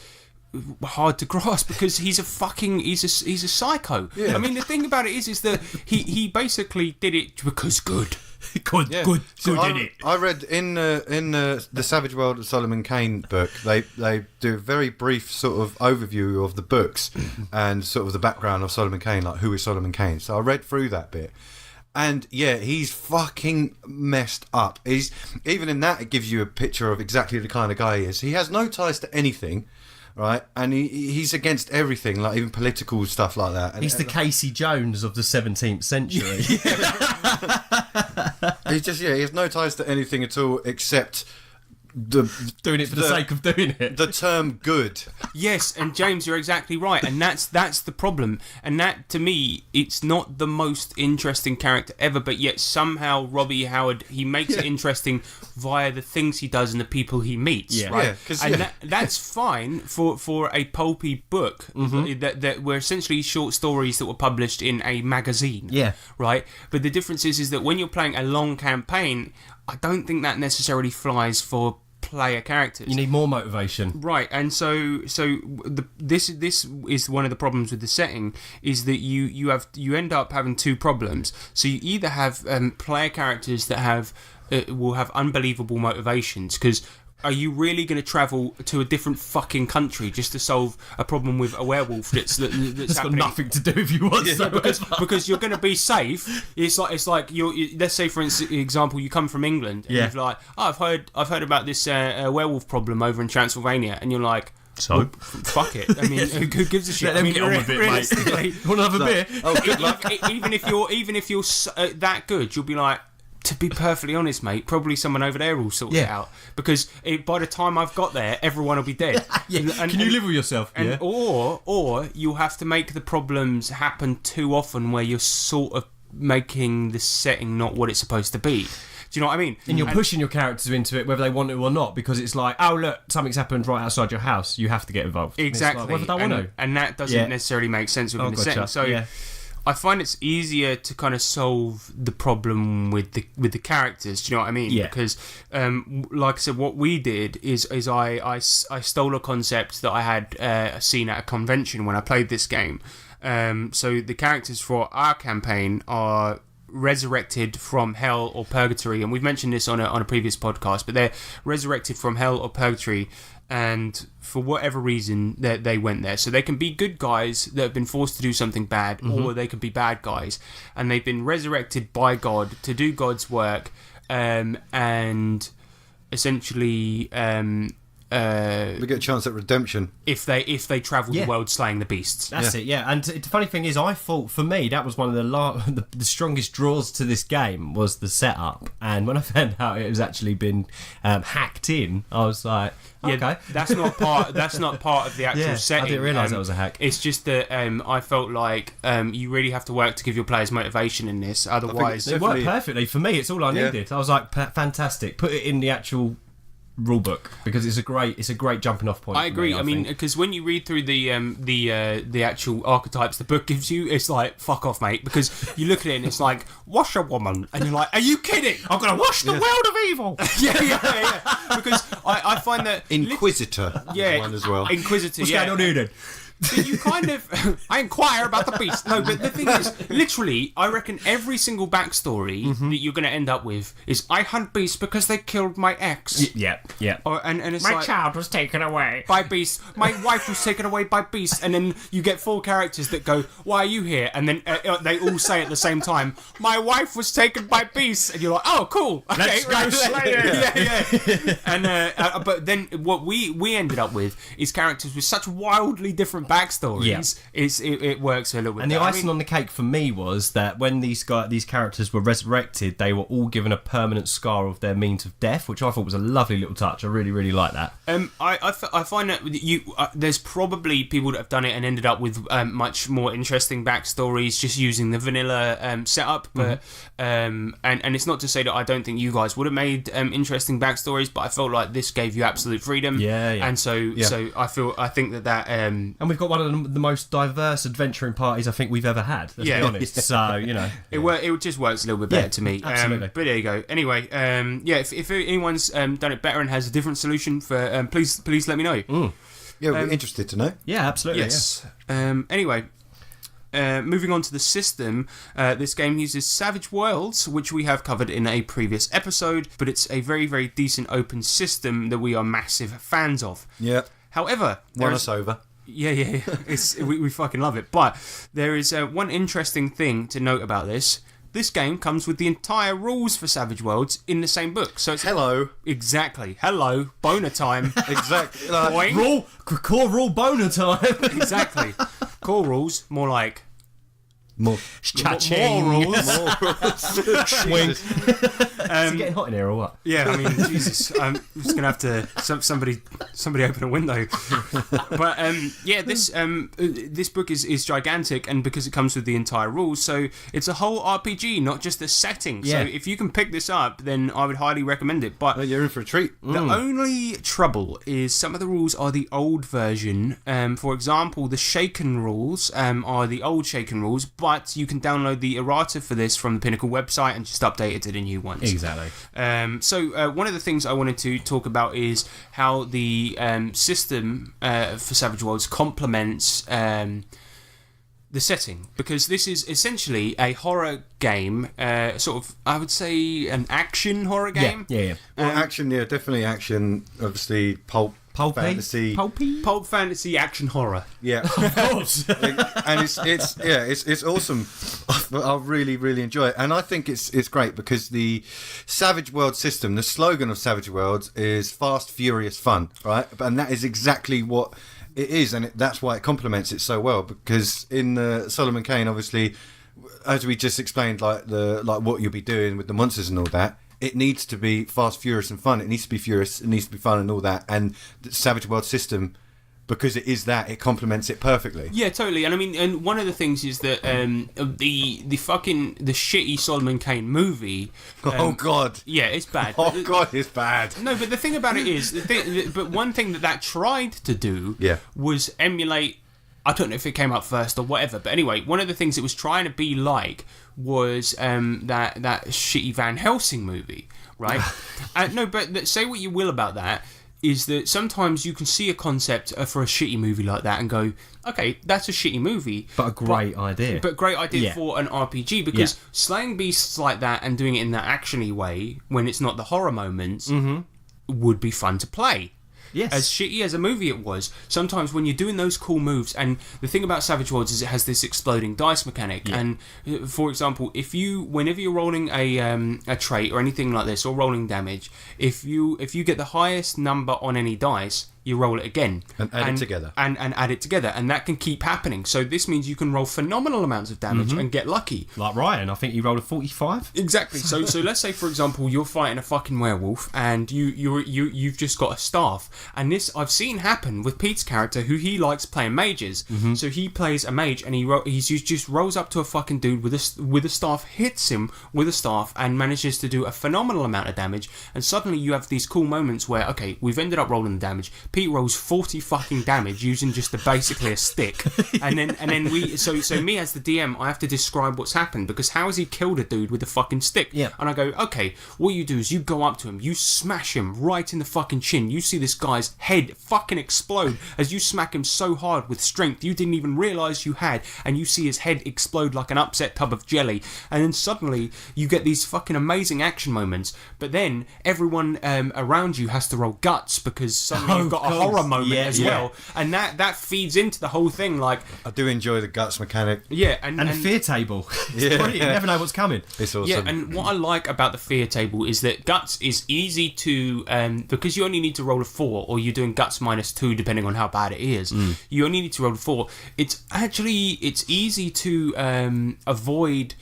hard to grasp, because he's a psycho. Yeah. I mean, the thing about it is that he basically did it because good. good, Yeah. good, So good in it. I read in the Savage World of Solemn-Man Kane book, they do a very brief sort of overview of the books and sort of the background of Solemn-Man Kane, like who is Solemn-Man Kane. So I read through that bit. And yeah, he's fucking messed up. He's even in that, it gives you a picture of exactly the kind of guy he is. He has no ties to anything, right? And he's against everything, like even political stuff like that. And He's the Casey Jones of the 17th century. he's just he has no ties to anything at all except Doing it for the sake of doing it. the term good. Yes, and James, you're exactly right, and that's the problem. And that, to me, it's not the most interesting character ever, but yet somehow Robbie Howard, he makes it interesting via the things he does and the people he meets. Yeah. Right? Yeah, 'cause, and yeah. that's fine for a pulpy book that were essentially short stories that were published in a magazine. Yeah. Right. But the difference is that when you're playing a long campaign, I don't think that necessarily flies for player characters. You need more motivation. Right, and this is one of the problems with the setting, is that you end up having two problems. So you either have player characters that will have unbelievable motivations, because are you really going to travel to a different fucking country just to solve a problem with a werewolf that's It's got happening? nothing to do if you want so because you're going to be safe. It's like let's say for example you come from England and Yeah. you're like, oh, I've heard about this werewolf problem over in Transylvania, and you're like, So? well, fuck it. I mean, who gives a shit? Let them I mean, get on with it, mate. realistically, Want to have a beer? Oh, good luck. even if you're that good, you'll be like, to be perfectly honest, mate, probably someone over there will sort it Yeah. out, because by the time I've got there, everyone will be dead. Yeah. Can you live with yourself? And, Yeah. or you'll have to make the problems happen too often, where you're sort of making the setting not what it's supposed to be. Do you know what I mean? And you're pushing your characters into it, whether they want to or not, because it's like, oh look, something's happened right outside your house. You have to get involved. And it's Exactly. like, well, I don't want to. And that doesn't Yeah. necessarily make sense within Oh, the gotcha. setting. So Yeah. I find it's easier to kind of solve the problem with the characters. Do you know what I mean? Yeah. Because, like I said, what we did is I stole a concept that I had seen at a convention when I played this game. So the characters for our campaign are resurrected from hell or purgatory, and we've mentioned this on a previous podcast, but they're resurrected from hell or purgatory, and for whatever reason they went there. So they can be good guys that have been forced to do something bad, or they can be bad guys, and they've been resurrected by God to do God's work, and essentially We get a chance at redemption. if they travel Yeah. the world slaying the beasts. That's it, yeah. And the funny thing is, I thought for me that was one of the strongest draws to this game was the setup. And when I found out it was actually been hacked in, I was like, okay, Yeah, that's not part. That's not part of the actual Yeah, I setting. didn't realise that was a hack. It's just that I felt like you really have to work to give your players motivation in this. Otherwise, it's it worked definitely- perfectly for me. It's all I Yeah. needed. I was like, fantastic. Put it in the actual rule book because it's a great jumping off point. I for agree. me, I mean, think. because when you read through the actual archetypes the book gives you, it's like, fuck off, mate. Because you look at it and it's like, washerwoman, and you're like, are you kidding? I'm gonna wash the world of evil. yeah. Because I find that Inquisitor is one as well. Inquisitor. What's yeah. going on here then? So you kind of I inquire about the beast. No, but the thing is, literally, I reckon every single backstory that you're going to end up with is I hunt beasts because they killed my ex. Yeah. And it's My like, child was taken away. by beasts. My wife was taken away by beasts, and then you get 4 characters that go, "Why are you here?" And then they all say at the same time, "My wife was taken by beasts," and you're like, "Oh, cool. Okay, Let's go slay it." Yeah. And but then what we ended up with is characters with such wildly different backstories. It works a little bit. And the better. I icing mean, on the cake for me was that when these characters were resurrected, they were all given a permanent scar of their means of death, which I thought was a lovely little touch. I really, really like that. I find that there's probably people that have done it and ended up with much more interesting backstories just using the vanilla setup. But and it's not to say that I don't think you guys would have made interesting backstories, but I felt like this gave you absolute freedom. Yeah. And so I think that And we've got one of the most diverse adventuring parties I think we've ever had. Let's be honest. So it just works a little bit better Yeah, to me. absolutely. But there you go. Anyway, if anyone's done it better and has a different solution for, please let me know. Yeah, we're interested to know. yeah, absolutely. Yes. Anyway, moving on to the system, this game uses Savage Worlds, which we have covered in a previous episode, but it's a very, very decent open system that we are massive fans of. Yeah. However, Won us over. Yeah. We fucking love it. But there is one interesting thing to note about this. This game comes with the entire rules for Savage Worlds in the same book. So it's Hello. Exactly. Hello. Boner time. Exactly. Boing. Core rule boner time. Exactly. Core rules, more like... More. More rules. Swing. Is it getting hot in here or what? Yeah, I mean, Jesus, I'm just gonna have to somebody open a window. But this book is gigantic, and because it comes with the entire rules, so it's a whole RPG, not just the setting. Yeah. So if you can pick this up, then I would highly recommend it. But You're in for a treat. the only trouble is some of the rules are the old version. For example, the Shaken rules are the old Shaken rules, but you can download the errata for this from the Pinnacle website and just update it to the new ones. Exactly. So one of the things I wanted to talk about is how the system for Savage Worlds complements the setting, because this is essentially a horror game, sort of, I would say, an action horror game. Yeah. Well, action, definitely action. Obviously, pulp fantasy. Pulp fantasy action horror. Yeah, Of course. and it's awesome. I really, really enjoy it, and I think it's great because the Savage World system, the slogan of Savage Worlds is fast, furious, fun, right? And that is exactly what it is, and that's why it complements it so well. Because in the Solemn-Man Kane, obviously, as we just explained, like what you'll be doing with the monsters and all that. It needs to be fast, furious, and fun. It needs to be furious. It needs to be fun, and all that. And the Savage World system, because it is that, it complements it perfectly. Yeah, totally. And I mean, and one of the things is that the shitty Solemn-Man Kane movie. Oh God. Yeah, it's bad. Oh God, it's bad. No, but the thing about it is, but one thing that tried to do was emulate. I don't know if it came out first or whatever, but anyway, one of the things it was trying to be like was that shitty Van Helsing movie, right? No, but say what you will about that, is that sometimes you can see a concept for a shitty movie like that and go, okay, that's a shitty movie. But a great idea. But great idea for an RPG, because slaying beasts like that and doing it in that actiony way, when it's not the horror moments, would be fun to play. Yes. As shitty as a movie it was, sometimes when you're doing those cool moves, and the thing about Savage Worlds is it has this exploding dice mechanic, and for example, whenever you're rolling a trait or anything like this, or rolling damage, if you get the highest number on any dice, you roll it again and add it together, and add it together, and that can keep happening. So this means you can roll phenomenal amounts of damage and get lucky. Like Ryan, I think he rolled a 45. Exactly. So let's say, for example, you're fighting a fucking werewolf, and you've just got a staff, and this I've seen happen with Pete's character, who he likes playing mages. So he plays a mage, and he just rolls up to a fucking dude with a staff, hits him with a staff, and manages to do a phenomenal amount of damage. And suddenly you have these cool moments where, okay, we've ended up rolling the damage. Pete rolls 40 fucking damage using just basically a stick, and then so me as the DM, I have to describe what's happened, because how has he killed a dude with a fucking stick? Yeah. And I go, okay, what you do is you go up to him, you smash him right in the fucking chin, you see this guy's head fucking explode as you smack him so hard with strength you didn't even realise you had, and you see his head explode like an upset tub of jelly, and then suddenly you get these fucking amazing action moments, but then everyone around you has to roll guts, because suddenly you've got a horror moment as well, and that feeds into the whole thing. Like, I do enjoy the guts mechanic. Yeah, and the fear table. It's brilliant. You never know what's coming. It's awesome. Yeah, and what I like about the fear table is that guts is easy to because you only need to roll a 4, or you're doing guts -2 depending on how bad it is. You only need to roll a 4. It's easy to avoid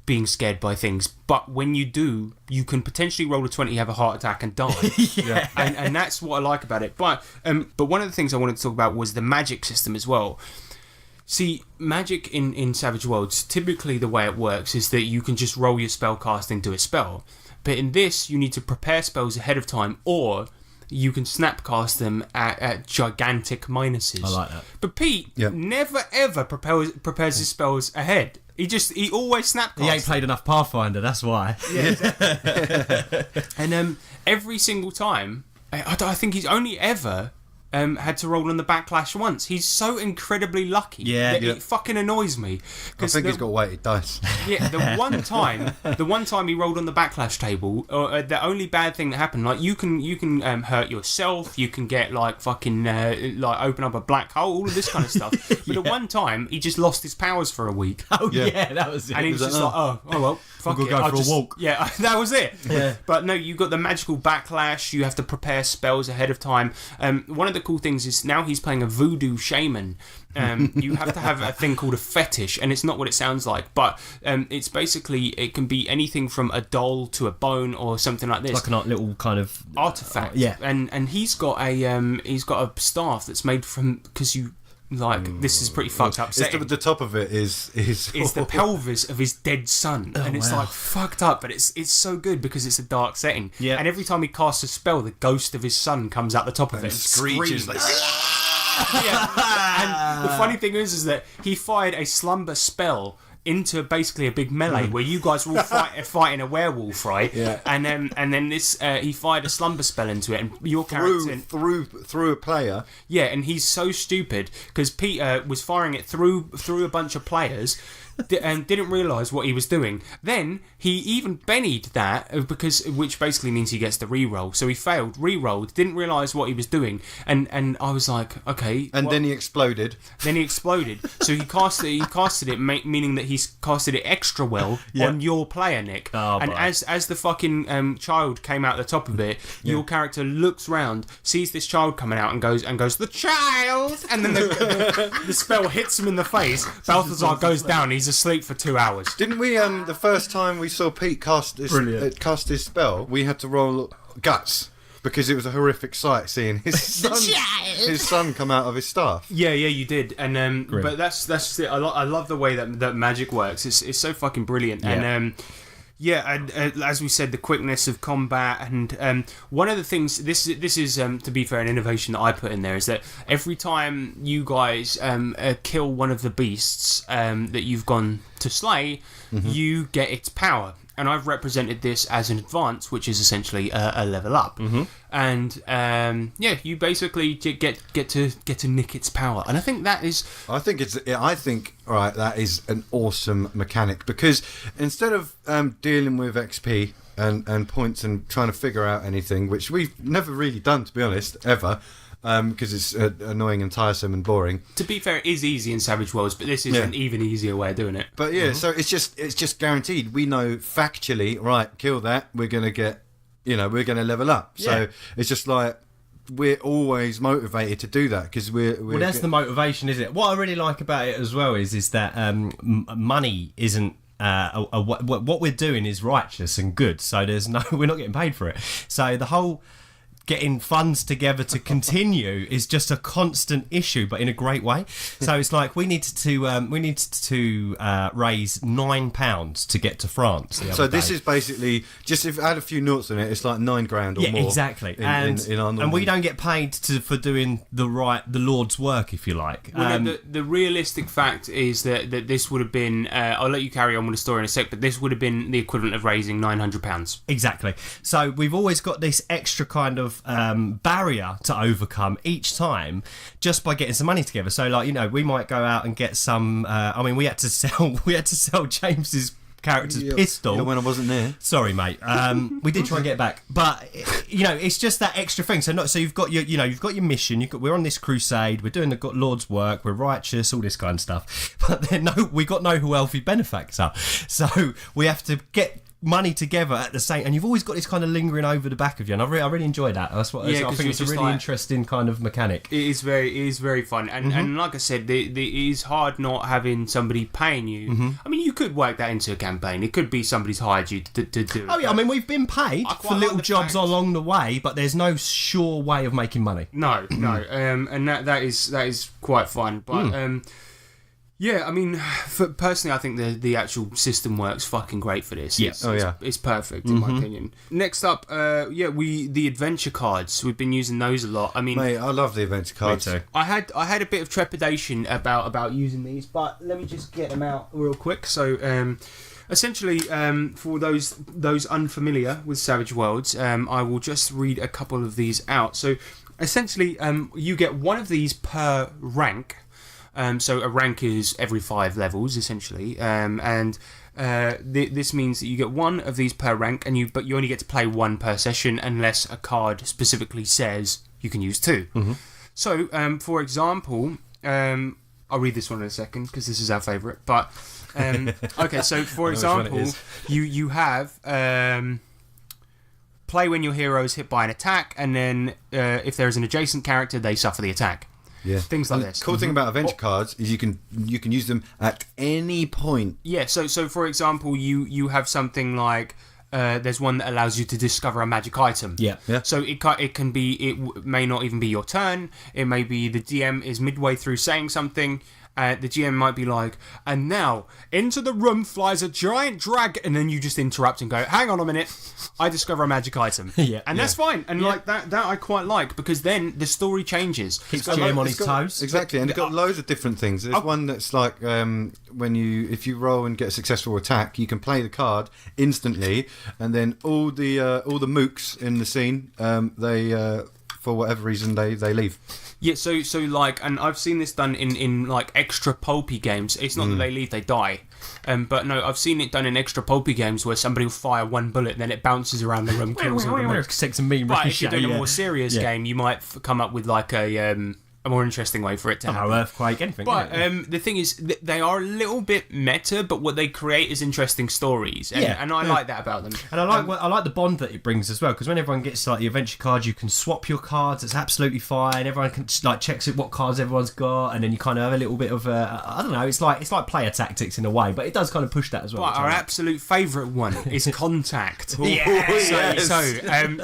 being scared by things, but when you do, you can potentially roll a 20, have a heart attack, and die. And that's what I like about it. But one of the things I wanted to talk about was the magic system as well. See, magic in Savage Worlds, typically the way it works is that you can just roll your spell casting to a spell, but in this you need to prepare spells ahead of time, or you can snapcast them at gigantic minuses. I like that. But Pete never ever prepares his spells ahead. He always snapcasts. He ain't played enough Pathfinder, that's why. Yeah, exactly. And every single time, I think he's only ever had to roll on the backlash once. He's so incredibly lucky. Yeah. that Yeah. it fucking annoys me. I think he's got weighted dice. Yeah, the one time he rolled on the backlash table, the only bad thing that happened, like you can hurt yourself, you can get like fucking like open up a black hole, all of this kind of stuff. But at one time, he just lost his powers for a week, Oh Yeah. yeah, that was it. and he was just like, oh well, fuck We'll it, go I'll for a just- walk. Yeah, that was it. Yeah. But no, you got the magical backlash. You have to prepare spells ahead of time. One of the cool things is now he's playing a voodoo shaman. You have to have a thing called a fetish, and it's not what it sounds like, but it's basically, it can be anything from a doll to a bone or something like this. like a little kind of Artifact. yeah. And he's got a staff that's made from, because you like, this is pretty fucked up. The top of it is The pelvis of his dead son, and it's like fucked up, but it's so good because it's a dark setting. Yeah. And every time he casts a spell, the ghost of his son comes out the top of it and screeches screams. like, Yeah. And the funny thing is that he fired a slumber spell into basically a big melee where you guys were all fighting a werewolf, right? Yeah. And then this he fired a slumber spell into it, and your character through a player. yeah, and he's so stupid because Peter was firing it through a bunch of players and didn't realise what he was doing. Then he even bennied that which basically means he gets the re-roll. So he failed, re-rolled, didn't realise what he was doing, and I was like, okay. And then he exploded. Then he exploded. So he casted it, meaning that he's casted it extra well on your player, Nick. Oh, and boy. as the fucking child came out the top of it, your character looks round, sees this child coming out, and goes, the child, and then the spell hits him in the face. Balthazar goes down. He's asleep for 2 hours. Didn't we? The first time we saw Pete cast his spell, we had to roll guts because it was a horrific sight seeing his son come out of his staff. Yeah, you did, and but that's just it. I love the way that magic works. It's so fucking brilliant, and and as we said, the quickness of combat, and one of the things this is to be fair, an innovation that I put in there is that every time you guys kill one of the beasts that you've gone to slay, you get its power. And I've represented this as an advance, which is essentially a level up. And you basically get to nick its power. And I think that is. I think right, that is an awesome mechanic because instead of dealing with XP and points and trying to figure out anything, which we've never really done, to be honest, ever. Because it's annoying and tiresome and boring. To be fair, it is easy in Savage Worlds, but this is an even easier way of doing it. But so it's just guaranteed. We know factually, right? Kill that. We're gonna get, we're gonna level up. So it's just like we're always motivated to do that because we're. Well, that's the motivation, isn't it? What I really like about it as well is that money isn't. What we're doing is righteous and good. So we're not getting paid for it. So the whole getting funds together to continue is just a constant issue, but in a great way. So it's like we needed to raise £9 to get to France. So this is basically just if I add a few noughts in it, it's like £9,000 or more. Exactly. In our normal. And we don't get paid for doing the Lord's work, if you like. Well, the realistic fact is that this would have been. I'll let you carry on with the story in a sec, but this would have been the equivalent of raising £900. Exactly. So we've always got this extra kind of barrier to overcome each time just by getting some money together. So we might go out and get some we had to sell James's character's pistol when I wasn't there. Sorry, mate. We did try and get it back, but it's just that extra thing. So you've got your mission. We're on this crusade. We're doing the Lord's work. We're righteous. All this kind of stuff. But then we got no wealthy benefactor. So we have to get money together at the same, and you've always got this kind of lingering over the back of you, and I really enjoy that. That's what I think it's a really interesting kind of mechanic. It is very fun, and like I said, it is hard not having somebody paying you. I mean, you could work that into a campaign. It could be somebody's hired you to do it. Oh yeah, I mean, we've been paid for little jobs along the way, but there's no sure way of making money. No, and that is quite fun, but yeah, I mean, personally, I think the actual system works fucking great for this. Yeah. It's perfect in my opinion. Next up, the adventure cards. We've been using those a lot. I mean, mate, I love the adventure cards. Me too. I had a bit of trepidation about using these, but let me just get them out real quick. So, essentially, for those unfamiliar with Savage Worlds, I will just read a couple of these out. So, essentially, you get one of these per rank. So a rank is every 5 levels, essentially, and this means that you get one of these per rank, but you only get to play one per session unless a card specifically says you can use 2. Mm-hmm. So, for example, I'll read this one in a second because this is our favourite. But okay, so for example, you have play when your hero is hit by an attack, and then if there is an adjacent character, they suffer the attack. Yeah, things like this. The cool thing about adventure cards is you can use them at any point. Yeah, so for example, you have something like there's one that allows you to discover a magic item. Yeah. So it may not even be your turn. It may be the DM is midway through saying something. The GM might be like, and now into the room flies a giant dragon, and then you just interrupt and go, hang on a minute, I discover a magic item. That's fine, and like that I quite like, because then the story changes. Keeps GM on his toes. Exactly, and it's got loads of different things. There's one that's like if you roll and get a successful attack, you can play the card instantly, and then all the mooks in the scene, they for whatever reason they leave. Yeah, so like, and I've seen this done in like extra pulpy games. It's not that they leave, they die. But no, I've seen it done in extra pulpy games where somebody will fire one bullet, then it bounces around the room, kills all the mooks. But if you're doing a more serious game, you might come up with like a more interesting way for it to happen. Earthquake, anything. But the thing is, they are a little bit meta, but what they create is interesting stories, and I like that about them. And I like the bond that it brings as well, because when everyone gets like the adventure card, you can swap your cards. It's absolutely fine. Everyone can like checks what cards everyone's got, and then you kind of have a little bit of I don't know. It's like player tactics in a way, but it does kind of push that as well. But our absolute favourite one is contact. So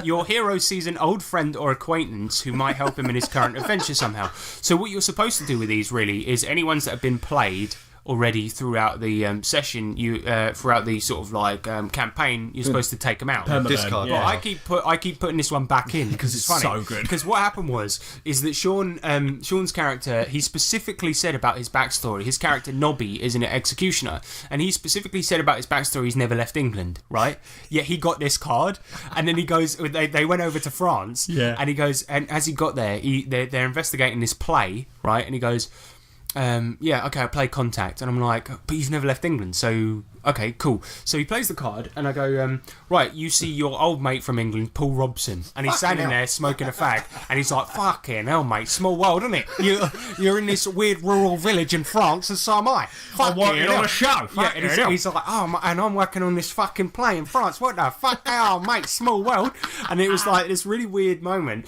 your hero sees an old friend or acquaintance who might help him in his current adventure somehow. So what you're supposed to do with these really is any ones that have been played already throughout the session, throughout the sort of like campaign, you're supposed to take them out. Discard. Well, I keep putting this one back in because it's funny. So good. Because what happened is that Sean's character, he specifically said about his backstory. His character Nobby is an executioner, and he specifically said about his backstory he's never left England, right? Yet he got this card, and then he goes. They went over to France, and he goes, and as he got there, they're investigating this play, right? And he goes, I play Contact, and I'm like, but you've never left England, so okay, cool. So he plays the card, and I go, right, you see your old mate from England, Paul Robson, and he's standing there smoking a fag, and he's like, fucking hell, mate, small world, isn't it? You're in this weird rural village in France, and so am I. I'm working on a show. And he's like, and I'm working on this fucking play in France. What the fuck? Oh, mate, small world. And it was like this really weird moment.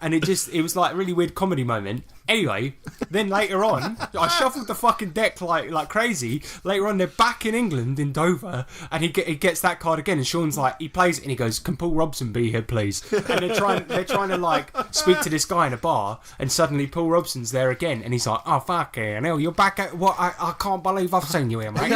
And it was like a really weird comedy moment. Anyway, then later on, I shuffled the fucking deck like crazy. Later on, they're back in England, in Dover, and he gets that card again. And Sean's like, he plays it, and he goes, "Can Paul Robson be here, please?" And they're trying to like speak to this guy in a bar, and suddenly Paul Robson's there again, and he's like, "Oh fucking hell, you're back at what? I can't believe I've seen you here, mate."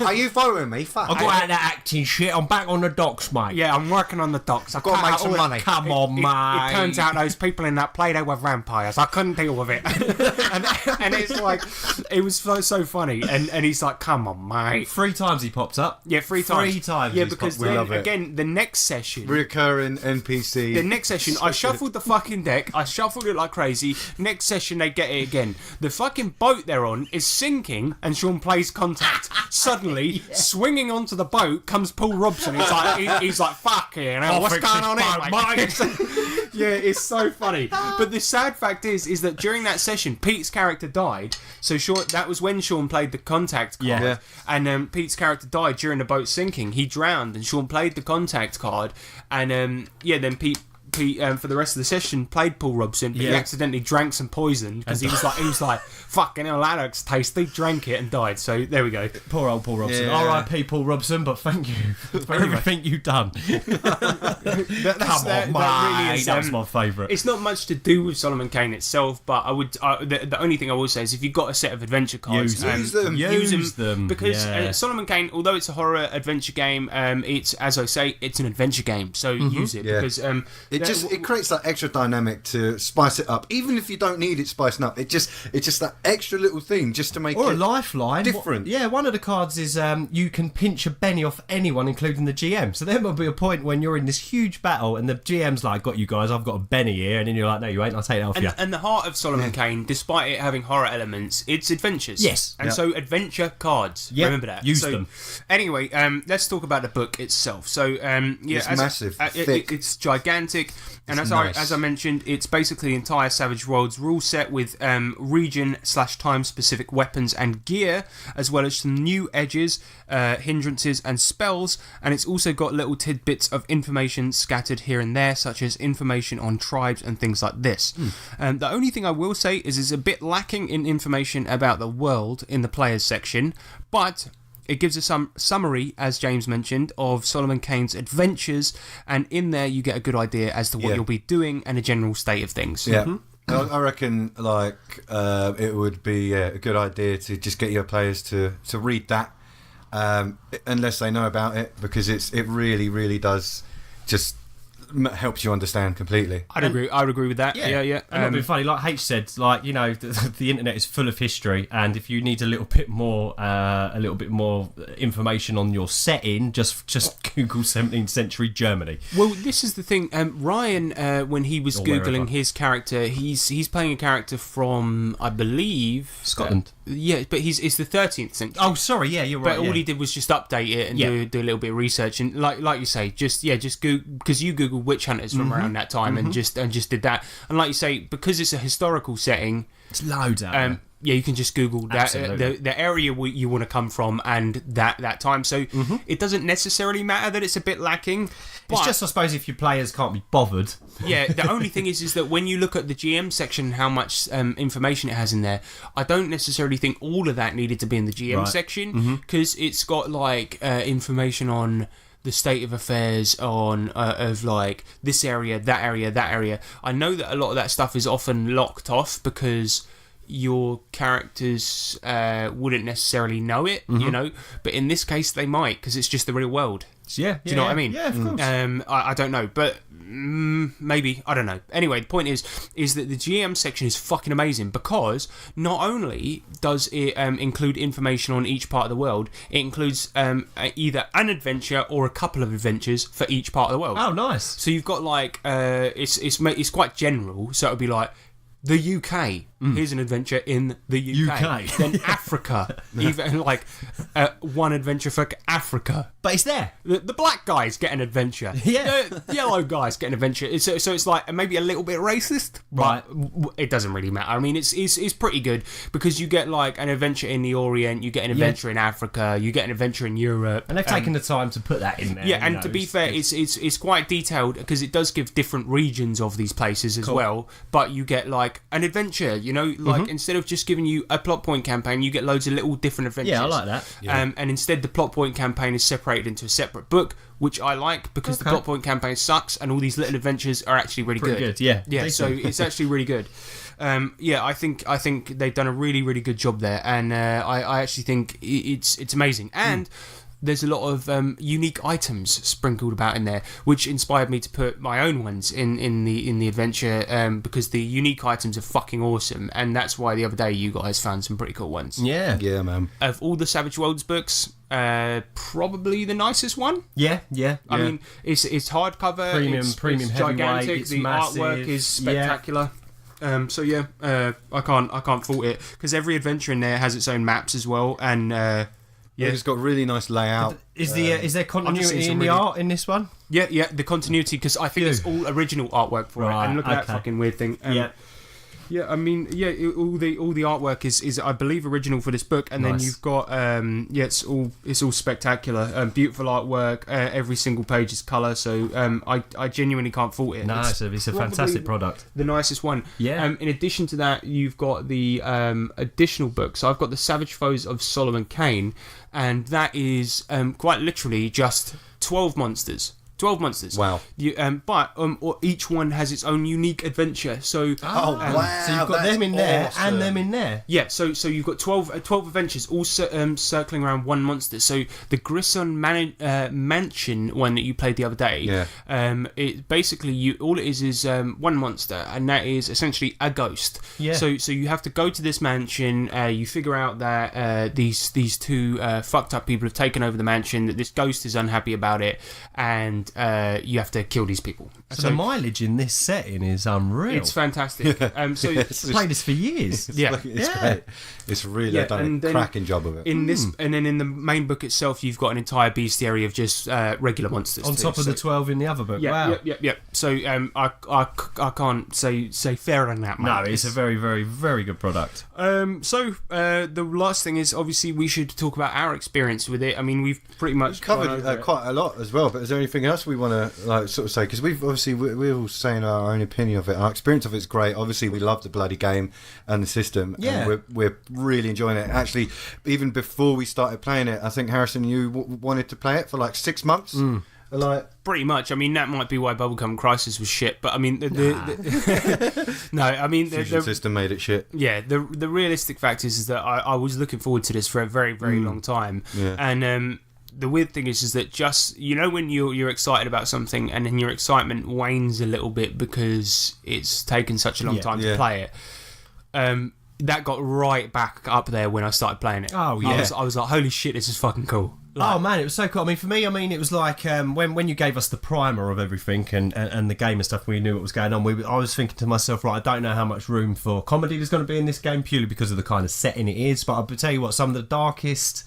Are you following me? Fuck. I got out of that acting shit. I'm back on the docks, mate. Yeah, I'm working on the docks. I've got to make some money. Come on, mate. It turns out those people in that play, they were vampires. I couldn't deal with it. and it's like, it was so funny. And he's like, come on, mate. 3 times he popped up. Yeah, 3 times. 3 times. Yeah, because then, again, the next session... Recurring NPC. The next session, I shuffled the fucking deck. I shuffled it like crazy. Next session, they get it again. The fucking boat they're on is sinking, and Sean plays Contact. Suddenly, swinging onto the boat, comes Paul Robson. He's like, fucking hell, what's going on here, mate? Yeah, it's so funny. But the sad fact is that during that session, Pete's character died. So that was when Sean played the Contact card. Yeah. And Pete's character died during the boat sinking. He drowned, and Sean played the Contact card. And then Pete for the rest of the session played Paul Robson, but he accidentally drank some poison because he was like, fucking hell, that looks tasty. Drank it and died. So there we go. Poor old Paul Robson. Yeah. R.I.P. Paul Robson, but thank you for everything you've done. That's my favourite. It's not much to do with Solemn-Man Kane itself, but I would. The only thing I will say is if you've got a set of adventure cards, use them because Solemn-Man Kane, although it's a horror adventure game, it's, as I say, it's an adventure game. So use it because it creates that extra dynamic to spice it up, even if you don't need it spicing up. It's just that extra little thing just to make or it a lifeline. different. One of the cards is you can pinch a Benny off anyone, including the GM. So there will be a point when you're in this huge battle and the GM's like, "Got you guys, I've got a Benny here," and then you're like, "No, you ain't. I'll take it off you." And the heart of Solemn-Man Kane, despite it having horror elements, it's adventures. Yes. And so adventure cards. Yep. Remember that. Use them. Anyway, let's talk about the book itself. So It's massive, thick. It's gigantic, and It's as nice. I mentioned, it's basically the entire Savage Worlds rule set with region/time specific weapons and gear, as well as some new edges, hindrances, and spells. And it's also got little tidbits of information scattered here and there, such as information on tribes and things like this. The only thing I will say is it's a bit lacking in information about the world in the players section, but it gives us some summary, as James mentioned, of Solemn-Man Kane's adventures, and in there you get a good idea as to what you'll be doing and a general state of things. Yeah. I reckon it would be a good idea to just get your players to read that, unless they know about it, because it really does just helps you understand completely. I would agree with that. Yeah. And not being funny, like H said, the internet is full of history, and if you need a little bit more information on your setting, just Google 17th century Germany. Well, this is the thing. Ryan, when he was Or googling wherever. his character, he's playing a character from, I believe, Scotland. But it's the 13th century. Oh, sorry, you're right. But all he did was just update it and do a little bit of research, and like you say, just Google, because you Google witch hunters from around that time and just did that, and like you say, because it's a historical setting, It's loads out there. you can just Google that Absolutely. the area you want to come from and that time. So it doesn't necessarily matter that it's a bit lacking. But It's just, I suppose, if your players can't be bothered. yeah, the only thing is that when you look at the GM section, how much information it has in there, I don't necessarily think all of that needed to be in the GM Right. section, because it's got information on the state of affairs on of this area, that area, that area. I know that a lot of that stuff is often locked off because your characters wouldn't necessarily know it, but in this case they might, because it's just the real world. Yeah, Do you know what I mean? Yeah, of course. I don't know, but maybe, I don't know. Anyway, the point is that the GM section is fucking amazing, because not only does it include information on each part of the world, it includes either an adventure or a couple of adventures for each part of the world. Oh, nice. So you've got it's quite general, so it would be like the UK. Here's an adventure in the UK. Then Africa. Even one adventure for Africa. But it's there. The black guys get an adventure. Yeah. The yellow guys get an adventure. So it's maybe a little bit racist, but it doesn't really matter. I mean, it's pretty good, because you get an adventure in the Orient, you get an adventure in Africa, you get an adventure in Europe, And they've taken the time to put that in there. yeah, and to be fair, it's quite detailed, because it does give different regions of these places as well. But you get an adventure, instead of just giving you a plot point campaign, you get loads of little different adventures. Yeah, I like that. And instead, the plot point campaign is separated into a separate book, which I like, because the plot point campaign sucks, and all these little adventures are actually really Pretty good, yeah. Yeah, so it's actually really good. I think they've done a really, really good job there, and I actually think it's amazing. And there's a lot of unique items sprinkled about in there, which inspired me to put my own ones in the adventure, because the unique items are fucking awesome, and that's why the other day you guys found some pretty cool ones. Yeah. Yeah, man. Of all the Savage Worlds books, probably the nicest one. Yeah. I mean, it's hardcover, Premium it's heavyweight, gigantic, it's the massive. artwork is spectacular. I can't fault it, because every adventure in there has its own maps as well, and It's got really nice layout. Is there I've just seen continuity some in the really- art in this one? yeah, the continuity, because I think it's all original artwork for Right, it. And look at that okay. fucking weird thing. Yeah, I mean, all the artwork is I believe original for this book, and then Nice. you've got it's all spectacular, beautiful artwork. Every single page is colour, so I genuinely can't fault it. No, it's a probably fantastic product. the nicest one. Yeah. In addition to that, you've got the additional book. So I've got the Savage Foes of Solemn-Man Kane, and that is quite literally just 12 monsters. 12 monsters. Wow. But each one has its own unique adventure. So wow. So you've got them in there awesome. and them in there. yeah, so you've got 12 adventures all circling around one monster. So the Grissom Mansion one that you played the other day, it basically all it is one monster, and that is essentially a ghost. Yeah. So you have to go to this mansion. You figure out that these two fucked up people have taken over the mansion. That this ghost is unhappy about it, and you have to kill these people. So the mileage in this setting is unreal. It's fantastic. So I've played this for years. yeah. It's great. It's really done a cracking job of it. In this, and then in the main book itself, you've got an entire bestiary of just regular monsters On top of the 12 in the other book. Wow. Yep. So I can't say fairer than that, mate. No, it's a very, very, very good product. So the last thing is obviously we should talk about our experience with it. I mean, we've pretty much Covered gone over it. quite a lot as well, but is there anything else we want to sort of say? Because we're all saying our own opinion of it. Our experience of it's great. Obviously, we love the bloody game and the system. Yeah. And we're really enjoying it. Actually, even before we started playing it, I think Harrison, you wanted to play it for like 6 months. Like Pretty much. I mean, that might be why Bubblegum Crisis was shit. But I mean, no. I mean, fusion system made it shit. Yeah, the realistic fact is that I was looking forward to this for a very, very long time. Yeah. And the weird thing is that just, you know, when you're excited about something and then your excitement wanes a little bit because it's taken such a long time to play it. That got right back up there when I started playing it. Oh, yeah. I was like, holy shit, this is fucking cool. Oh man, it was so cool. I mean, for me, it was like when you gave us the primer of everything and the game and stuff, we knew what was going on. I was thinking to myself, right, I don't know how much room for comedy there's going to be in this game purely because of the kind of setting it is. But I'll tell you what, some of the darkest,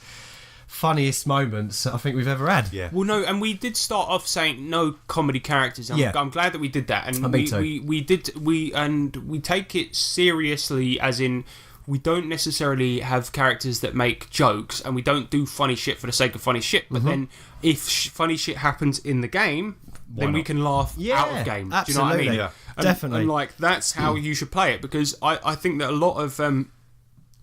funniest moments I think we've ever had. Yeah. Well, no, and we did start off saying no comedy characters. I'm glad that we did that, and Me too. we take it seriously, as in. We don't necessarily have characters that make jokes, and we don't do funny shit for the sake of funny shit. But then, if funny shit happens in the game, then we can laugh out of game. Absolutely. Do you know what I mean? Yeah. And, Definitely. And like that's how you should play it, because I think that a lot of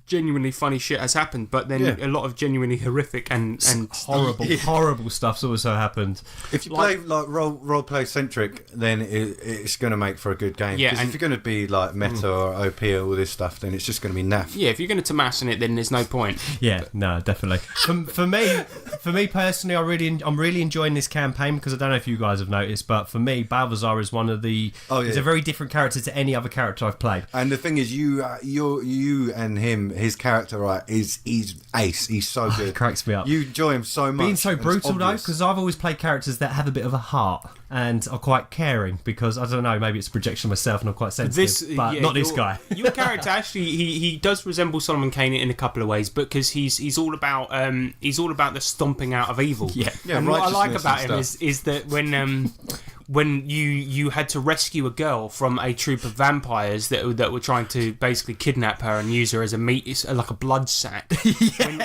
genuinely funny shit has happened, but then a lot of genuinely horrific and horrible stuff's also happened. If you play like role play centric, then it's going to make for a good game. Yeah, because if you're going to be like meta or OP or all this stuff, then it's just going to be naff. Yeah, if you're going to Tomas in it, then there's no point. Yeah, no, definitely. For me personally, I'm really enjoying this campaign because I don't know if you guys have noticed, but for me, Balthazar is one of the. He's a very different character to any other character I've played. And the thing is, you and him, his character, right, he's ace. He's so good. It cracks me up. You enjoy him so much. Being so brutal though, because I've always played characters that have a bit of a heart and are quite caring. Because I don't know, maybe it's a projection of myself and I'm quite sensitive, but not this guy. Your character actually, he does resemble Solemn-Man Kane in a couple of ways, because he's all about the stomping out of evil. Yeah. And what I like about him is that when you had to rescue a girl from a troop of vampires that were trying to basically kidnap her and use her as a meat, like a blood sack.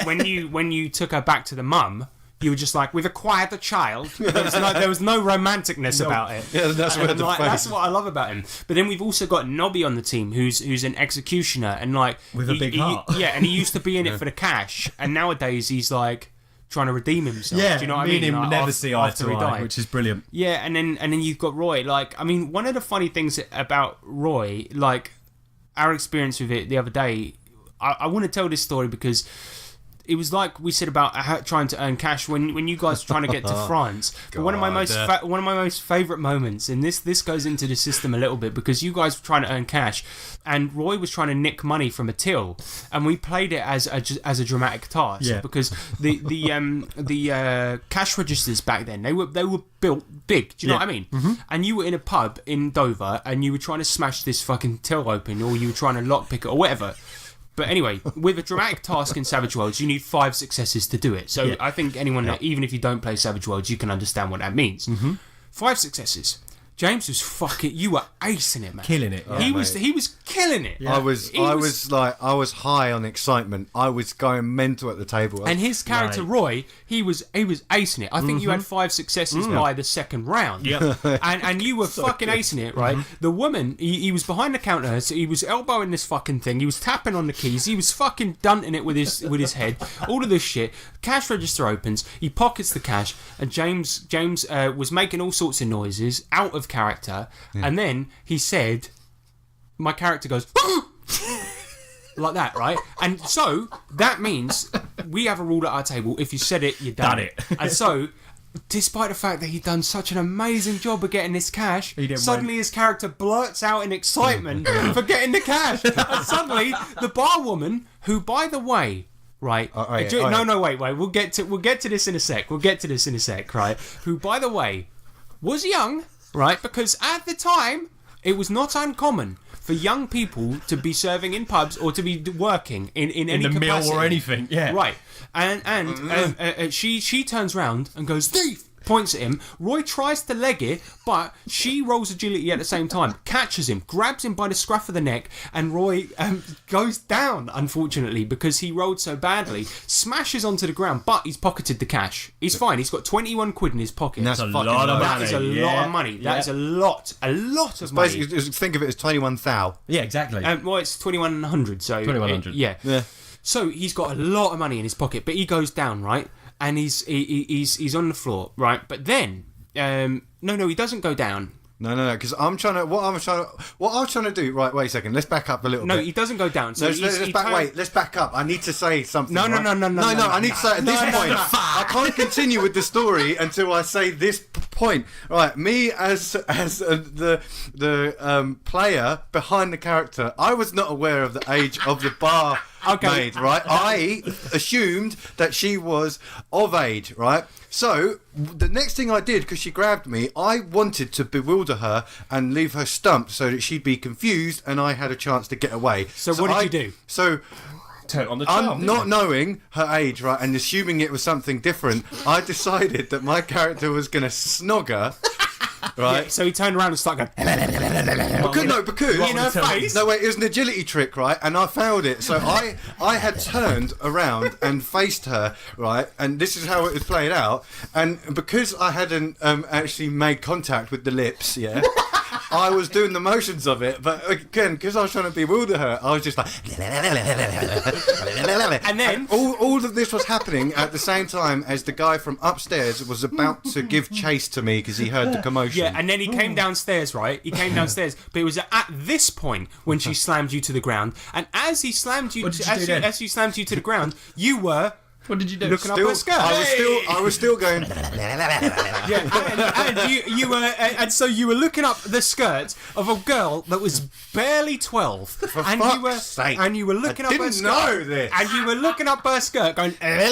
When you took her back to the mum, you were just like, we've acquired the child. There was no romanticness about it. Yeah, that's what I love about him. But then we've also got Nobby on the team, who's an executioner, and like with a big heart. And he used to be in it for the cash, and nowadays he's like trying to redeem himself. Yeah, do you know what I mean? Him Like, never see eye to eye, which is brilliant. Yeah, and then you've got Roy. Like, I mean, one of the funny things about Roy, like our experience with it the other day, I want to tell this story because it was like we said about trying to earn cash when you guys were trying to get to France. But one of my most favourite moments, and this goes into the system a little bit, because you guys were trying to earn cash, and Roy was trying to nick money from a till, and we played it as a dramatic task because the cash registers back then they were built big. Do you know what I mean? Mm-hmm. And you were in a pub in Dover, and you were trying to smash this fucking till open, or you were trying to lockpick it or whatever. But anyway, with a dramatic task in Savage Worlds, you need 5 successes to do it. So I think anyone, even if you don't play Savage Worlds, you can understand what that means. 5 successes. James was fucking. You were acing it, man. Killing it. He was killing it. I was high on excitement. I was going mental at the table. And his character Roy, he was acing it. I think you had 5 successes by the second round. Yeah. and you were fucking acing it, right? The woman, he was behind the counter, so he was elbowing this fucking thing. He was tapping on the keys. He was fucking dunting it with his head. All of this shit. Cash register opens. He pockets the cash, and James was making all sorts of noises out of character, and then he said, my character goes like that, right? And so that means we have a rule at our table: if you said it, you done it. And so, despite the fact that he'd done such an amazing job of getting this cash, suddenly his character blurts out in excitement for getting the cash, and suddenly the bar woman, who, by the way, right? Wait. We'll get to this in a sec. Right? Who, by the way, was young, right? Because at the time, it was not uncommon for young people to be serving in pubs or to be working in any the capacity. mill or anything. Yeah. Right. And she turns round and goes, "Thief!" Points at him. Roy tries to leg it, but she rolls agility at the same time, catches him, grabs him by the scruff of the neck, and Roy goes down, unfortunately, because he rolled so badly, smashes onto the ground, but he's pocketed the cash. He's fine. He's got 21 quid in his pocket. That's a fucking lot of low. That is a lot of money. That is a lot of money. Basically, just think of it as 21 thou. Yeah, exactly. Well, it's 2100, so 2100. Yeah. So he's got a lot of money in his pocket, but he goes down, right? And he's on the floor, right? But then, no, he doesn't go down. No, because what I'm trying to do. Right, wait a second. Let's back up a little bit. No, he doesn't go down. So Let's back up. I need to say something. No. I need to say at this point. I can't continue with the story until I say this point. Right, me as the player behind the character, I was not aware of the age of the bar. Maid, right? I assumed that she was of age, right? So the next thing I did, because she grabbed me, I wanted to bewilder her and leave her stumped so that she'd be confused and I had a chance to get away. So what did you do? So Turn on the charm. Not knowing her age, right, and assuming it was something different, I decided that my character was going to snog her. Right. Yeah, so he turned around and started going. Because in her face. No, wait, it was an agility trick, right? And I failed it. So I had turned around and faced her, right? And this is how it was played out. And because I hadn't actually made contact with the lips, yeah, I was doing the motions of it. But again, because I was trying to bewilder her, I was just like. And then all of this was happening at the same time as the guy from upstairs was about to give chase to me because he heard the commotion. Yeah, and then he came downstairs, right? He came downstairs, but it was at this point when she slammed you to the ground. And as he slammed you, as she slammed you to the ground, you were. What did you do? Looking up her skirt. I was still going. And so you were looking up the skirt of a girl that was barely 12. For fuck's sake. And you were looking up her skirt. I didn't know this. And you were looking up her skirt going. and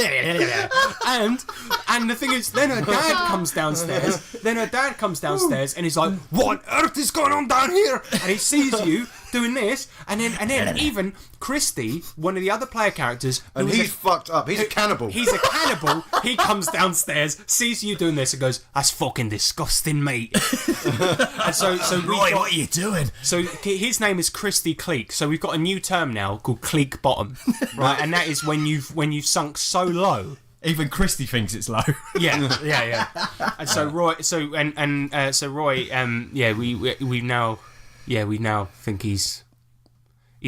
the thing is, then her dad comes downstairs. And he's like, "What on earth is going on down here?" And he sees you doing this, and then even Christy, one of the other player characters, and he's fucked up. He's a cannibal. He's a cannibal. He comes downstairs, sees you doing this, and goes, "That's fucking disgusting, mate." And so Roy, what are you doing? So his name is Christy Cleek. So we've got a new term now called Cleek Bottom, right? And that is when you've sunk so low. Even Christy thinks it's low. Yeah. And so Roy, we now think he's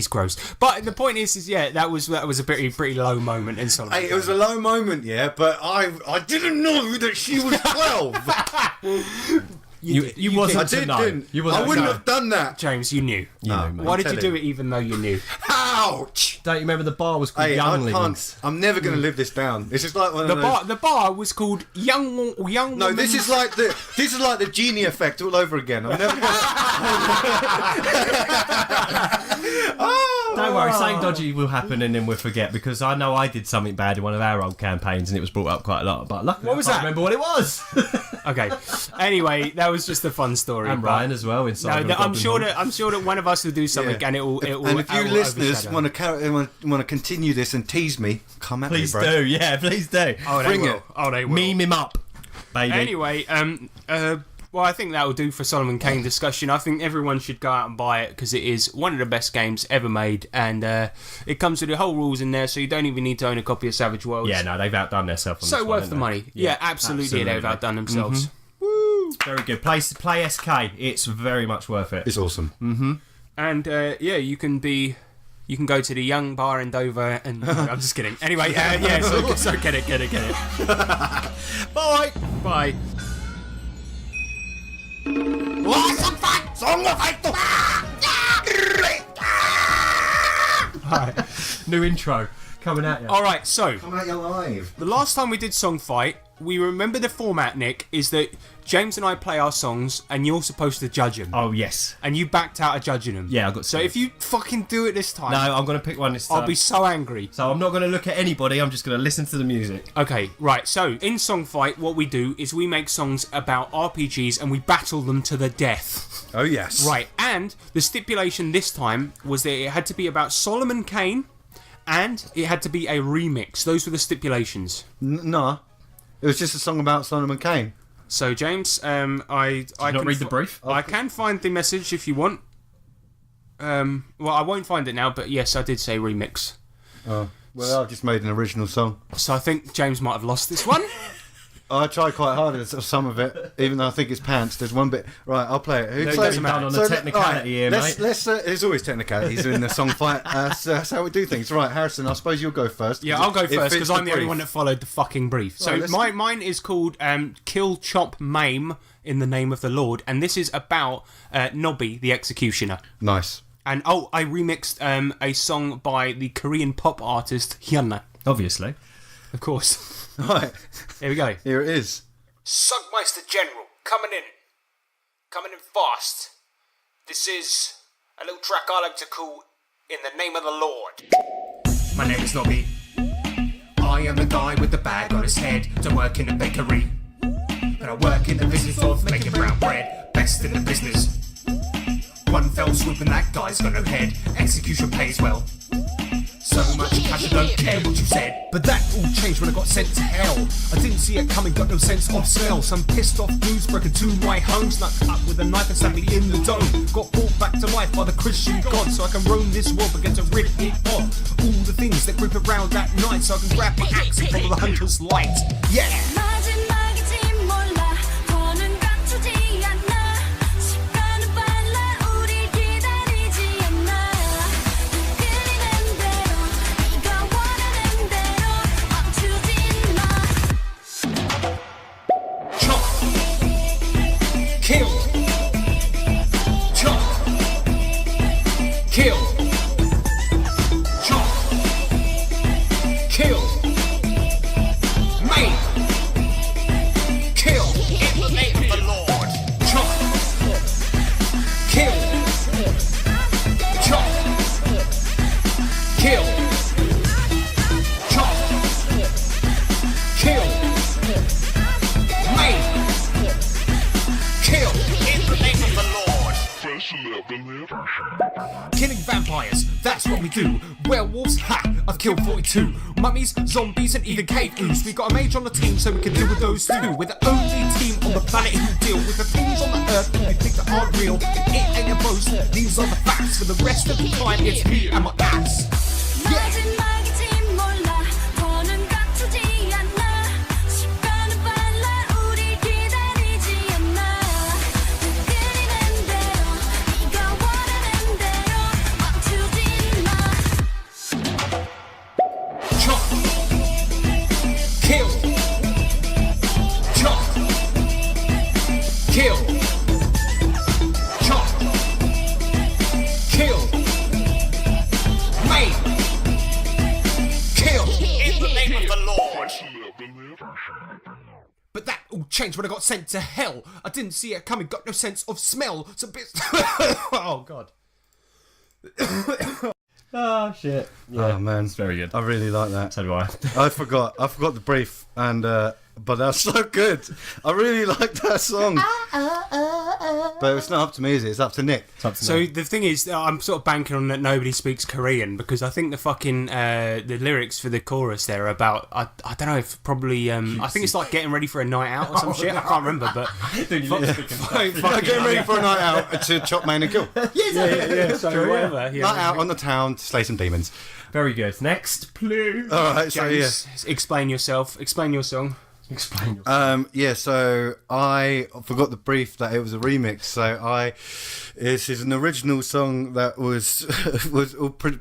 gross. But the point is that was a pretty low moment in Solemn-Man Kane. It was a low moment, yeah, but I didn't know that she was 12. You wasn't to know. I wouldn't have done that. James, you knew. No, mate. Why did you do it even though you knew? Ouch! Don't you remember the bar was called Younglings? I'm never going to live this down. This is like one of those... The bar was called Young. No, this is like the genie effect all over again. I'm never going Don't worry, something dodgy will happen and then we'll forget, because I know I did something bad in one of our old campaigns and it was brought up quite a lot. But luckily, what was I can't that? remember what it was. Okay. Anyway, that was just a fun story. And Ryan as well. Inside I'm sure that one of us will do something, and it will. And if you listeners want to continue this and tease me, come at me, bro. Please do. Bring it. Oh, they will. Meme him up, baby. Anyway, Well, I think that will do for Solemn-Man Kane discussion. I think everyone should go out and buy it because it is one of the best games ever made, and it comes with the whole rules in there, so you don't even need to own a copy of Savage Worlds. Yeah, no, they've outdone themselves on So this worth one, the haven't money. they? Yeah, absolutely, they've outdone themselves. Very good. Play SK. It's very much worth it. It's awesome. And you can go to the Young Bar in Dover, and I'm just kidding. Anyway, so get it. Bye. Bye. New intro coming at you. All right, so Come out your live. the last time we did Song Fight, we remember the format, Nick, is that James and I play our songs, and you're supposed to judge them. Oh, yes. And you backed out of judging them. Yeah, I got So to. if you fucking do it this time, No, I'm going to pick one this time. I'll be so angry. So I'm not going to look at anybody, I'm just going to listen to the music. Okay, right, so in Song Fight, what we do is we make songs about RPGs and we battle them to the death. Oh, yes. Right, and the stipulation this time was that it had to be about Solemn-Man Kane and it had to be a remix. Those were the stipulations. No. It was just a song about Solemn-Man Kane. So, James, I not can read the brief? I can find the message if you want. Well, I won't find it now, but yes, I did say remix. Oh. Well, I've just made an original song. So I think James might have lost this one. I tried quite hard at some of it, even though I think it's pants. There's one bit. Right, I'll play it. No, doesn't matter. On the technicality here, mate. There's always technicalities in the song fight. That's how we do things. Right, Harrison, I suppose you'll go first. Yeah, I'll go It first fits because I'm the only brief. one that followed the fucking brief. So Right, mine is called Kill, Chop, Maim in the Name of the Lord, and this is about Nobby the Executioner. Nice. And I remixed a song by the Korean pop artist Hyuna. Obviously. Of course. Right, Here we go. here it is. Sugmeister General, coming in fast. This is a little track I like to call In the Name of the Lord. My name is Nobby. I am the guy with the bag on his head to work in a bakery. But I work in the business of making brown bread, best in the business. One fell swoop and that guy's got no head. Execution pays well. So much cash I don't care what you said. But that all changed when I got sent to hell. I didn't see it coming, got no sense of smell. Some pissed off dudes broke into my home, snuck up with a knife and stabbed me in the dome. Got brought back to life by the Christian God, so I can roam this world but get to rip it off. All the things that grip around at night, so I can grab my axe and follow the hunter's light. Yeah! 마지막일지 몰라 더는 갖추지 않아 시간은 빨라 우릴 기다리지 않아 이끌리는 대로 네가 원하는 대로 멈추지 마 Chop! Kill! Chop! Kill! Chop! Kill! Maim! Kill! In the name of the Lord. Chop! Kill! Chop! Kill! Chop! Kill! Maim! Kill! In the name of the Lord. Killing vampires, that's what we do. Werewolves, ha! I've killed 42. Mummies, zombies, and even cave ooze. We got a mage on the team so we can deal with those too. We're the only team on the planet who deal with the things on the earth that you think that aren't real. It ain't a boast, these are the facts. For the rest of the time, it's me and my ass. 마지막일지 몰라 더는 갖추지 않아 시간은 빨라 우릴 기다리지 않아 이끌리는 대로 네가 원하는 대로 멈추지 마 Chop! Kill! Chop! Kill! Chop! Kill! Maim! Kill! In the name of the Lord. But that all changed when I got sent to hell. I didn't see it coming, got no sense of smell. Some bits. Oh god. Oh, shit. Oh man, It's very good. I really like that. So do I. I forgot the brief, and but that's so good. I really like that song. But it's not up to me, is it? It's up to Nick. It's up to So me. the thing is, I'm sort of banking on that nobody speaks Korean, because I think the fucking the lyrics for the chorus there are about I don't know if probably I think it's like getting ready for a night out or some shit. I can't remember, but Getting ready for a night out to chop man and kill. yeah. So whatever. Yeah. Night out on the town to slay some demons. Very good. Next, please. All right, so yeah. James, explain yourself. Explain your song. Explain yourself. So I forgot the brief that it was a remix. So this is an original song that was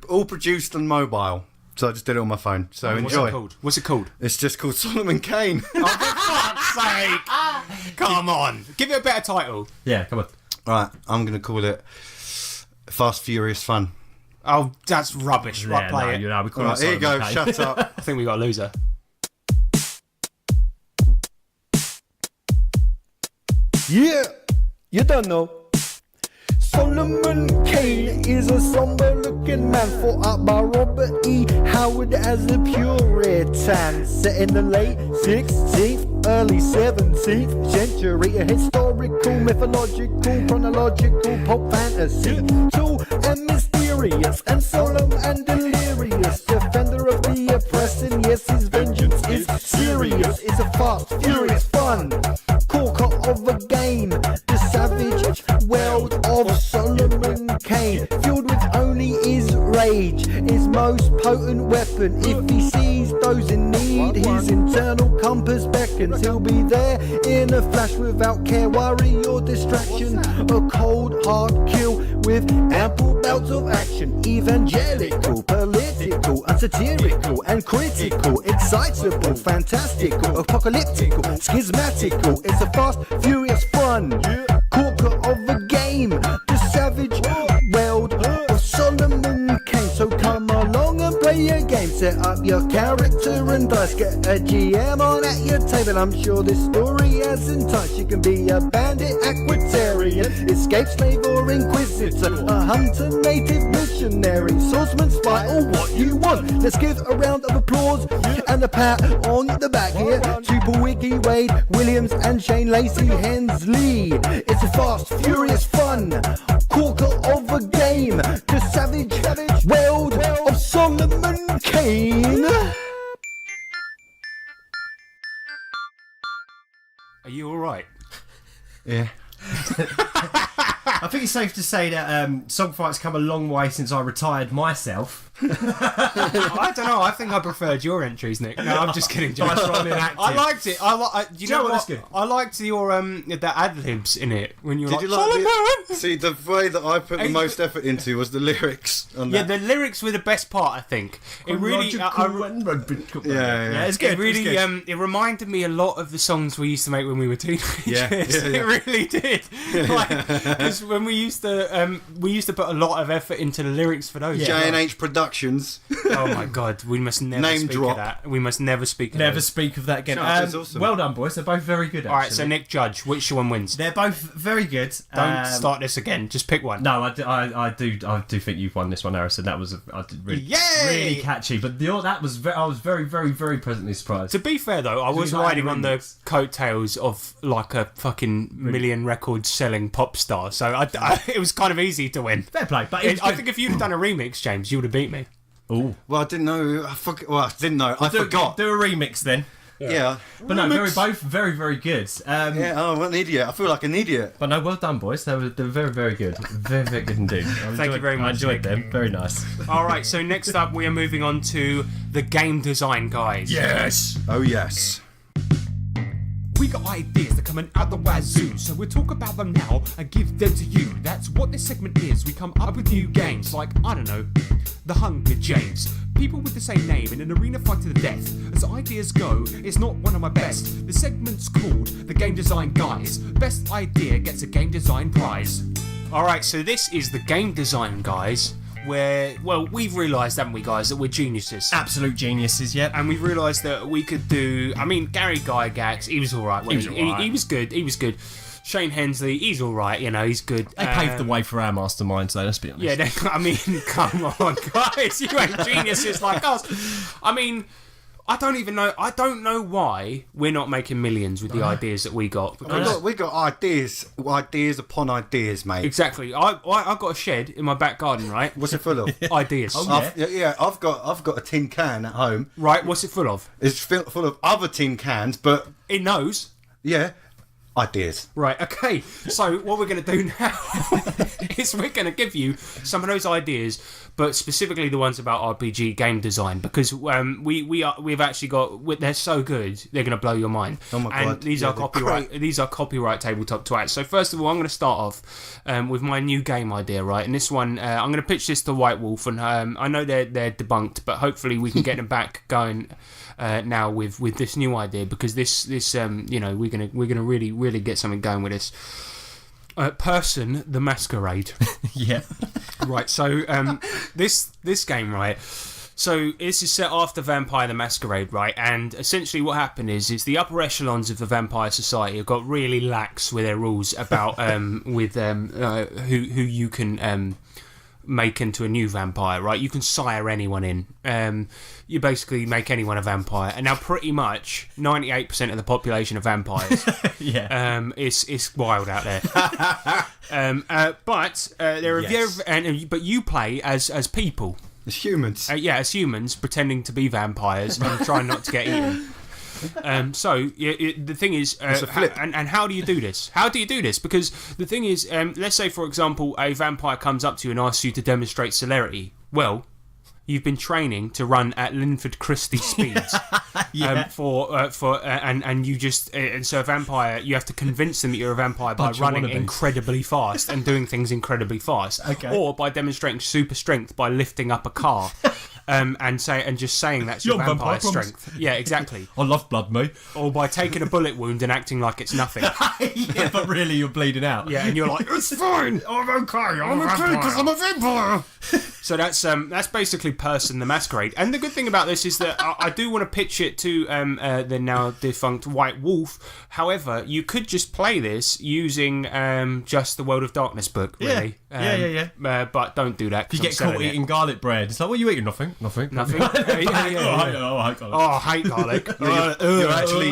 all produced on mobile. So I just did it on my phone. So enjoy. What's it called? It's just called Solemn-Man Kane. For fuck's sake! Come on, give it a better title. Yeah, come on. Right, I'm gonna call it Fast Furious Fun. Oh, that's rubbish. Right, play it. We call All right, it here you go. Solemn-Man Kane. Shut up. I think we got a loser. Yeah, you don't know. Solemn-Man Kane is a somber-looking man fought out by Robert E. Howard as a Puritan. Set in the late 16th, early 17th century. A historical, mythological, chronological pop fantasy. Tall and mysterious and solemn and delirious. Defender of the oppressed, and yes, his vengeance is serious. It's a fast, furious fun. Corker of a game, the savage world of Solemn-Man Kane, fueled with only his rage, his most potent weapon. If he sees those in need, his internal compass beckons. He'll be there in a flash without care, worry or distraction. A cold hard kill with ample bouts of action. Evangelical, political, and satirical, and critical, excitable, fantastical, apocalyptical, schismatical. It's a fast, furious fun. Corker of a game, the savage world of Solemn-Man Kane. So come along and play a game. Set up your character and dice. Get a GM on at your table. I'm sure this story has in touch. You can be a bandit, aquatarian, escape slave or inquisitor, a hunter, native missionary, swordsman, spy, or what you want. Let's give a round of applause and a pat on the back here to Paul Wiggy, Wade Williams, and Shane Lacey Hensley. It's a fast, furious fun. Corker of a game, the savage world of Solemn-Man Kane. Are you all right? Yeah. I think it's safe to say that song fight's come a long way since I retired myself. I don't know. I think I preferred your entries, Nick. No, I'm just kidding. James. Nice run, inactive. I liked it. You know what? what? That's good. I liked your the ad libs in it when you were Did like, you like Solemn-Man! See, the way that I put the Hey, most effort into was the lyrics. On Yeah, that. the lyrics were the best part. I think it really. Yeah, it's good. It really, it's good. it reminded me a lot of the songs we used to make when we were teenagers. Yeah. It really did. Because when we used to put a lot of effort into the lyrics for those. J&H Productions. Oh my god, we must never Name speak drop. of that. We must never speak of Never those. speak of that again. Shut up, it's awesome. Well done, boys. They're both very good. All right, so actually. Nick, judge which one wins. They're both very good. Don't start this again. Just pick one. No, I do think you've won this one, Harrison. That was really, Yay! really catchy. But that was I was very, very, very pleasantly surprised. To be fair though, I was you like riding the on the remix? coattails of like a fucking million records selling pop star, so it was kind of easy to win. Fair play, but I think if you'd have done a remix, James, you would have beat me. oh, Well, I didn't know. I didn't know. I forgot. Do a remix then. Yeah. But no, both very, very good. Yeah, oh, what an idiot. I feel like an idiot. But no, well done, boys. They were very, very good. Very, very good indeed. Thank you very much, I enjoyed Nick. them. Very nice. All right, so next up we are moving on to the game design guys. Yes. Oh, yes. We got ideas that coming out the wazoo, so we'll talk about them now and give them to you. That's what this segment is. We come up with new games like, I don't know, The Hunger Games. People with the same name in an arena fight to the death. As ideas go, it's not one of my best. The segment's called The Game Design Guys. Best idea gets a game design prize. All right, so this is the game design guys, where we've realised, haven't we, guys, that we're geniuses. Absolute geniuses, yep. And we realised that we could do. I mean, Gary Gygax, he was all right. He was all right. He was good. He was good. Shane Hensley, he's all right. You know, he's good. They paved the way for our masterminds, though. Let's be honest. Yeah, I mean, come on, guys, you ain't geniuses like us. I mean, I don't even know. I don't know why we're not making millions with the ideas that we got. Because We got ideas upon ideas, mate. exactly. I've got a shed in my back garden, right? What's it full of? Ideas. I've got a tin can at home. Right. What's it full of? It's full of other tin cans, but It knows. yeah, ideas. Right, okay. So what we're going to do now is we're going to give you some of those ideas, but specifically the ones about RPG game design, because we've actually got, they're so good, they're going to blow your mind. Oh my and God. These Yeah, are they're copyright. great. These are copyright tabletop twats. So first of all, I'm going to start off with my new game idea, right? And this one, I'm going to pitch this to White Wolf, and I know they're debunked, but hopefully we can get them back going. Now with this new idea, because this you know, we're gonna really get something going with this. Person the Masquerade. Yeah. Right. So this game, right. So this is set after Vampire the Masquerade, right? And essentially what happened is the upper echelons of the vampire society have got really lax with their rules about who you can make into a new vampire, right? You can sire anyone in. You basically make anyone a vampire, and now pretty much 98% of the population of vampires. Yeah. It's wild out there. But there are but you play as people. It's humans. As humans pretending to be vampires and trying not to get eaten. The thing is, It's a flip. and how do you do this? How do you do this? Because the thing is, let's say, for example, a vampire comes up to you and asks you to demonstrate celerity. Well, you've been training to run at Linford Christie speeds. And you just and so a vampire, you have to convince them that you're a vampire by Bunch of running wannabes. incredibly fast and doing things incredibly fast, Okay. or by demonstrating super strength by lifting up a car. And just saying that's your You're a vampire vampire, promise. strength. Yeah, exactly. I love blood, mate. Or by taking a bullet wound and acting like it's nothing. Yeah, but really you're bleeding out. Yeah, and you're like, it's fine. I'm okay. I'm okay because I'm a vampire. So that's basically Person the Masquerade. And the good thing about this is that I do want to pitch it to the now defunct White Wolf. However, you could just play this using just the World of Darkness book, really. But don't do that. If you get caught eating garlic bread, it's like, what are you eating? Nothing. Nothing. Oh, I hate garlic. Oh, I hate garlic. You're actually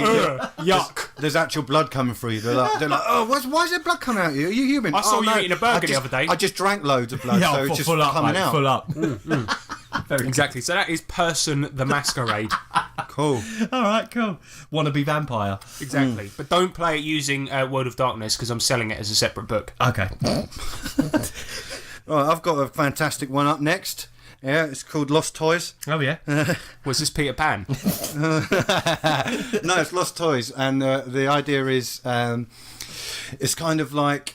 yuck. there's actual blood coming through you. They're like, oh, why is there blood coming out of you? Are you human? I saw oh, you no, eating a burger the other day. I just drank loads of blood, so it's just full up, coming mate, out. full up. Exactly. So that is Person the Masquerade. Cool. All right, cool. Wannabe vampire. Exactly. But don't play it using World of Darkness, because I'm selling it as a separate book. Okay. Right, I've got a fantastic one up next. Yeah, it's called Lost Toys. Oh yeah. Was this Peter Pan? No, it's Lost Toys, and the idea is, it's kind of like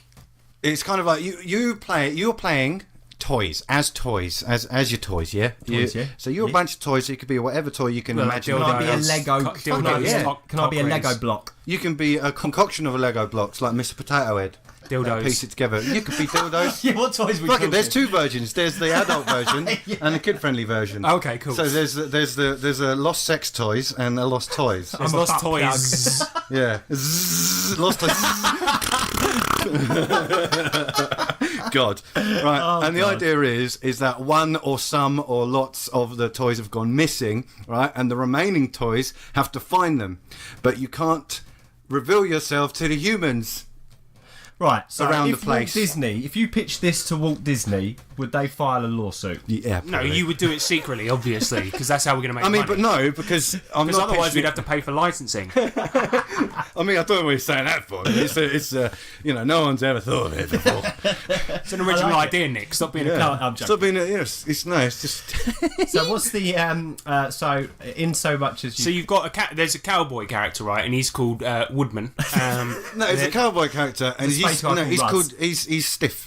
you're playing toys as your toys, yeah. Toys, yeah. So you're a bunch of toys. So it could be whatever toy you can imagine. Can I be a Dildos, Lego? cock- dildos, yeah. cock- Can I be a cock Lego rings, block? You can be a concoction of a Lego blocks, like Mr. Potato Head. Dildos. Piece it together. You could be dildos. Yeah. What toys we Fuck it, talking? there's two versions. There's the adult version and the kid-friendly version. Okay, cool. So there's a lost sex toys and a lost toys. There's I'm a lost butt toys. Yeah. Zzz, lost toys. God. Right. Oh, and the God. idea is that one or some or lots of the toys have gone missing, right? And the remaining toys have to find them. But you can't reveal yourself to the humans. Right. So Around if the place. Walt Disney, if you pitched this to Walt Disney, would they file a lawsuit? Yeah. No, probably. you would do it secretly, obviously, because that's how we're going to make I mean, money. but no, because I'm Because not. otherwise pitching we'd have to pay for licensing. I mean, I don't know what you're saying that for. It's no one's ever thought of it before. It's an original idea, Nick. Stop being a No, cunt. I'm joking. Stop being, it's just. So what's the so in so much as you So you've got there's a cowboy character, right? And he's called Woodman. No, it's a cowboy character, and There's a space guy called he's Russ. called he's stiff.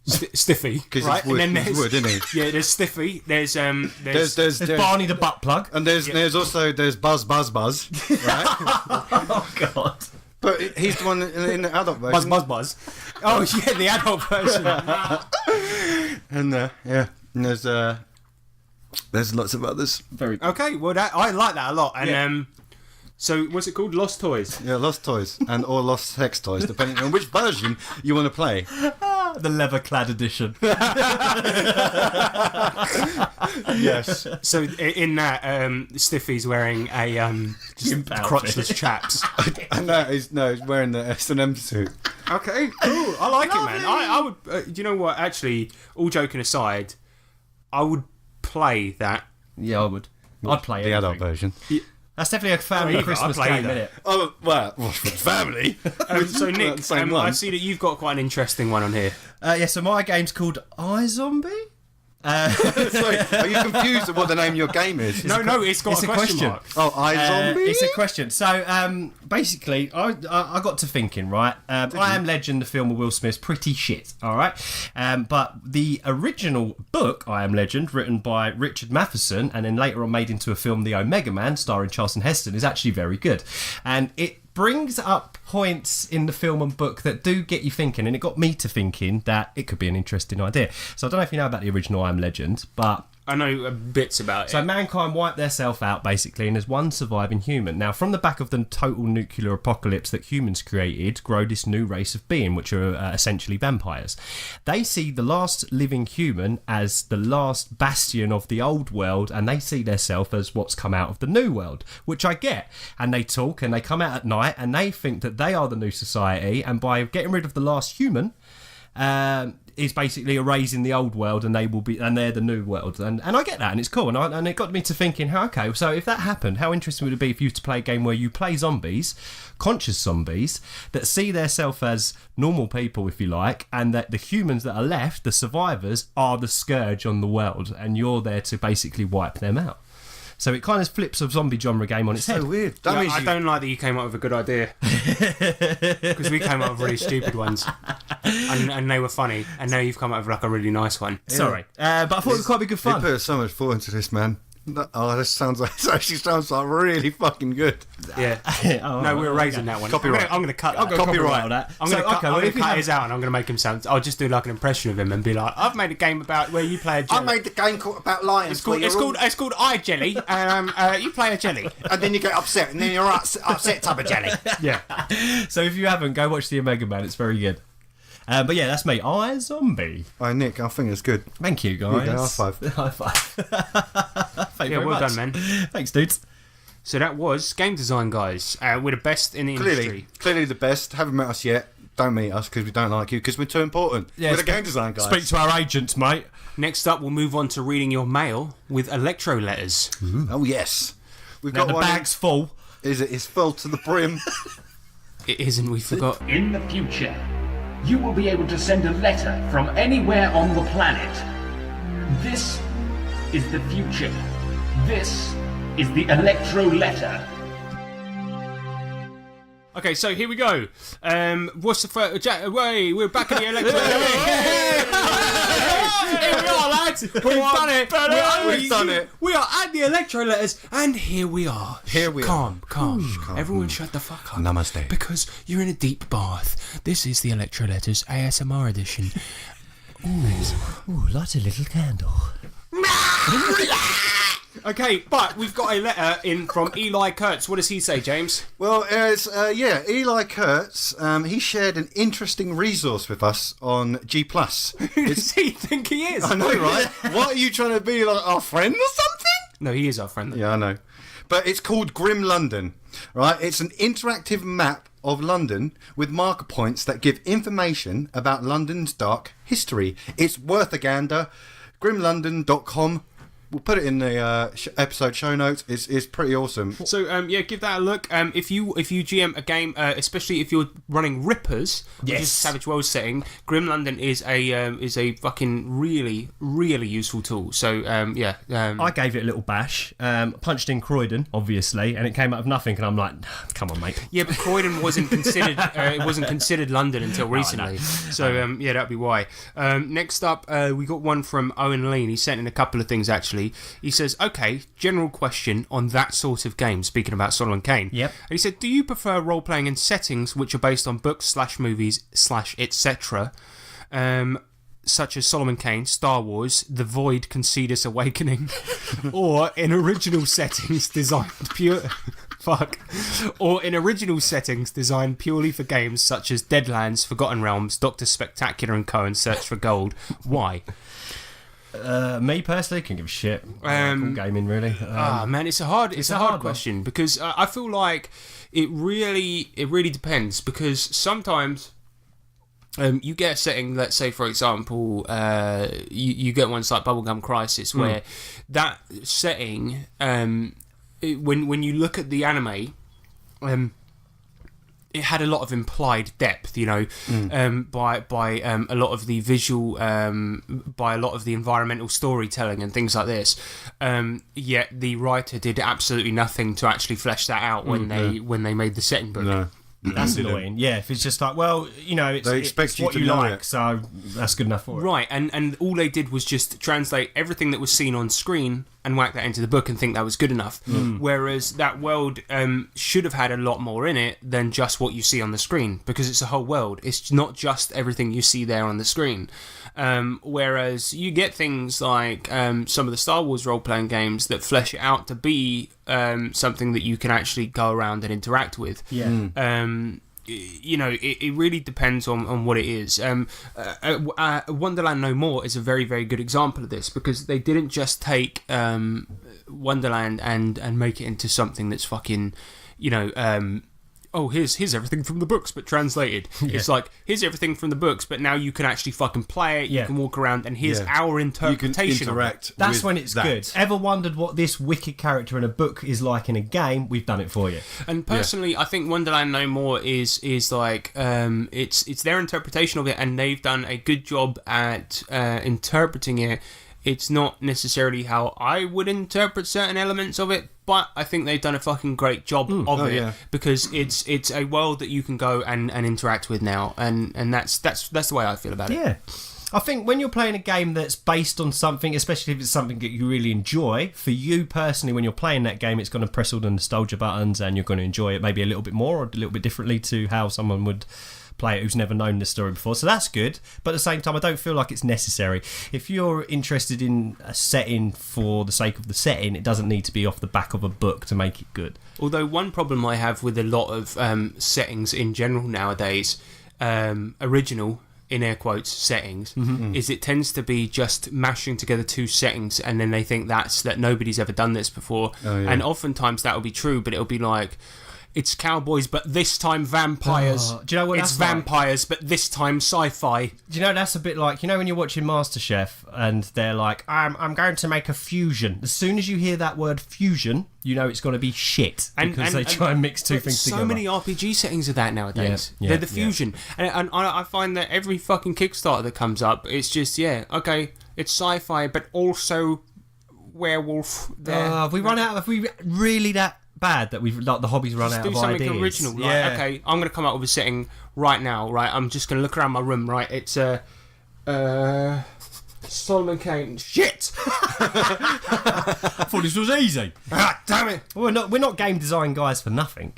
Stiffy, 'Cause right? he's wood- and then he's there's wood, isn't yeah, there's Stiffy. There's There's there's Barney the butt plug? and there's also Buzz, right? Oh God. But he's the one in the adult version. Buzz. Oh yeah, the adult version. And yeah, and there's lots of others. Very good. Okay, well I like that a lot. And so what's it called? Lost Toys. Yeah, lost toys or lost sex toys, depending on which version you want to play. The leather-clad edition. Yes. So in that, Stiffy's wearing a just Gimp outfit. crotchless chaps. And he's wearing the S&M suit. Okay, cool. I like it, man. I would. Do you know what? Actually, all joking aside, I would play that. Yeah, I would. I'd play The anything. adult version. That's definitely a family I'd Christmas play game, that. isn't it? Oh, well, family. So Nick, the same one. I see that you've got quite an interesting one on here. Yeah, so my game's called iZombie. Sorry, are you confused at what the name of your game is? No, it's got it's a a question question. mark. Oh, iZombie? It's a question. So, basically, I got to thinking, right? I Am Legend, the film with Will Smith's pretty shit, all right? But the original book, I Am Legend, written by Richard Matheson, and then later on made into a film, The Omega Man, starring Charlton Heston, is actually very good. And it brings up points in the film and book that do get you thinking, and it got me to thinking that it could be an interesting idea. So I don't know if you know about the original I Am Legend, but I know bits about so it. mankind wiped themselves out, basically, and there's one surviving human. Now, from the back of the total nuclear apocalypse that humans created, grow this new race of being, which are essentially vampires. They see the last living human as the last bastion of the old world, and they see themselves as what's come out of the new world, which I get. And they talk, and they come out at night, and they think that they are the new society, and by getting rid of the last human, is basically erasing the old world, and they're the new world, and I get that, and it's cool, and it got me to thinking, okay, so if that happened, how interesting would it be for you to play a game where you play zombies, conscious zombies, that see themselves as normal people, if you like, and that the humans that are left, the survivors, are the scourge on the world, and you're there to basically wipe them out. So it kind of flips a zombie genre game on its head. So weird. That means I don't like that you came up with a good idea, because we came up with really stupid ones, and they were funny, and now you've come up with like a really nice one. Sorry, but I thought it would quite be good You fun. put so much thought into this, man. This actually sounds like really fucking good. Yeah. No, we're raising that one. Copyright. I'm going to cut I'll that. go copyright that. I'm going to well, if you cut have- his out, and I'm going to make him sound. I'll just do like an impression of him and be like, "I've made a game about where you play a jelly. I made the game about lions. It's called I Jelly. You play a jelly. And then you get upset, and then you're upset tub of jelly. Yeah. So if you haven't, go watch the Omega Man. It's very good. But yeah, that's me. iZombie. Hi, Nick. I think it's good. Thank you, guys. Okay, high five. High five. Thank you Yeah, very well much. done, man. Thanks, dudes. So that was game design, guys. We're the best in the industry. Clearly the best. Haven't met us yet. Don't meet us because we don't like you because we're too important. We're the game design guys. Speak to our agents, mate. Next up, we'll move on to reading your mail with electro letters. Oh yes, we've Now got the one. bag's full. It's full to the brim. It isn't. We forgot. In the future, you will be able to send a letter from anywhere on the planet. This is the future. This is the electro letter. Okay, so here we go. What's the first? Wait, we're back in the electro. Here we are, lads. We've done it. We've done it. We are at the electro letters, and here we are. Here we are. Calm. Everyone, shut the fuck up. Namaste. Because you're in a deep bath. This is the electro letters ASMR edition. Ooh, light a little candle. Okay, but we've got a letter in from Eli Kurtz. What does he say, James? Well, it's Eli Kurtz. He shared an interesting resource with us on G+. Who does he think he is? I know, right? What are you trying to be, like our friend or something? No, he is our friend. Yeah, I know. But it's called Grim London, right? It's an interactive map of London with marker points that give information about London's dark history. It's worth a gander. Grimlondon.com. We'll put it in the episode show notes. It's pretty awesome. So yeah, give that a look. If you GM a game, especially if you're running Rippers, which is a Savage Worlds setting, Grim London is a fucking really useful tool. So yeah, I gave it a little bash. Punched in Croydon, obviously, and it came out of nothing. And I'm like, come on, mate. yeah, but Croydon wasn't considered. It wasn't considered London until recently. So yeah, that'd be why. Next up, we got one from Owen Lean. He sent in a couple of things actually. He says, okay, general question on that sort of game, speaking about Solemn-Man Kane. Yep. And he said, do you prefer role-playing in settings which are based on books / movies / etc., such as Solemn-Man Kane, Star Wars, The Void, Concedus Awakening, or in original settings designed Fuck. Or in original settings designed purely for games such as Deadlands, Forgotten Realms, Doctor Spectacular and Co. and Search for Gold. Why? Me personally, can give a shit. Cool gaming, really. Man, it's a hard question because I feel like it really depends, because sometimes you get a setting, let's say for example, you get ones like Bubblegum Crisis where that setting, when you look at the anime, it had a lot of implied depth, you know, by a lot of the visual, by a lot of the environmental storytelling and things like this. Yet the writer did absolutely nothing to actually flesh that out when they made the setting book. No. That's annoying. Yeah, if it's just like, well, you know, They expect it's you what to you know like, it. so that's good enough for it. Right, and all they did was just translate everything that was seen on screen and whack that into the book and think that was good enough. Whereas that world should have had a lot more in it than just what you see on the screen, because it's a whole world. It's not just everything you see there on the screen. Whereas you get things like some of the Star Wars role-playing games that flesh it out to be something that you can actually go around and interact with. Yeah. You know, it really depends on what it is. Wonderland No More is a very, very good example of this, because they didn't just take Wonderland and make it into something that's fucking, you know, oh, here's everything from the books, but translated. It's like, here's everything from the books, but now you can actually fucking play it, you can walk around, and here's our interpretation. You can interact. That's with when it's that. good. Ever wondered what this wicked character in a book is like in a game? We've done it for you. And personally, I think Wonderland No More is like it's their interpretation of it, and they've done a good job at interpreting it. It's not necessarily how I would interpret certain elements of it, but I think they've done a fucking great job of it, because it's a world that you can go and interact with now, and that's the way I feel about it. Yeah. I think when you're playing a game that's based on something, especially if it's something that you really enjoy, for you personally, when you're playing that game, it's going to press all the nostalgia buttons and you're going to enjoy it maybe a little bit more or a little bit differently to how someone would play it who's never known the story before. So that's good, but at the same time I don't feel like it's necessary. If you're interested in a setting for the sake of the setting, it doesn't need to be off the back of a book to make it good. Although one problem I have with a lot of settings in general nowadays, original in air quotes settings, is it tends to be just mashing together two settings, and then they think that nobody's ever done this before. And oftentimes that will be true, but it'll be like, it's cowboys, but this time vampires. Do you know what it's that's vampires, but this time sci-fi. Do you know that's a bit like, you know when you're watching MasterChef and they're like, I'm going to make a fusion. As soon as you hear that word fusion, you know it's going to be shit, because they try and mix two things together. So many RPG settings are that nowadays. Yeah, They're the fusion. And I find that every fucking Kickstarter that comes up, it's just, okay, it's sci-fi, but also werewolf. Have we run out? Have we really that bad that we've like the hobby's run out of ideas? Do something original. Like, okay, I'm going to come up with a setting right now. Right, I'm just going to look around my room. Right, it's Solemn-Man Kane. Shit! I thought this was easy. Ah, damn it! We're not game design guys for nothing.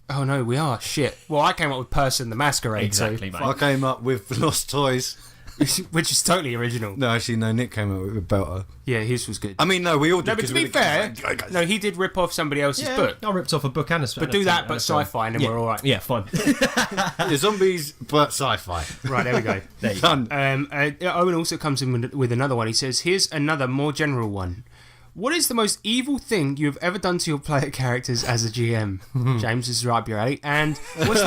Oh no, we are. Shit. Well, I came up with Person the Masquerade. Exactly, so, mate. I came up with Lost Toys. which is totally original. No, actually, no. Nick came up with Belter. Yeah, his was good. I mean, no, we all did. No, but to be fair, no, he did rip off somebody else's book. I ripped off a book and a But do that, but sci-fi, and then we're all right. Yeah, fine. Yeah, zombies, but sci-fi. Right, there we go. There you Done. Owen also comes in with another one. He says, here's another more general one. What is the most evil thing you have ever done to your player characters as a GM? James, this is right up your alley. And what's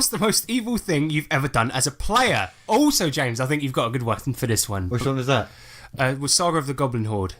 the most evil thing you've ever done as a player? Also, James, I think you've got a good one for this one. Which one is that? Was Saga of the Goblin Horde.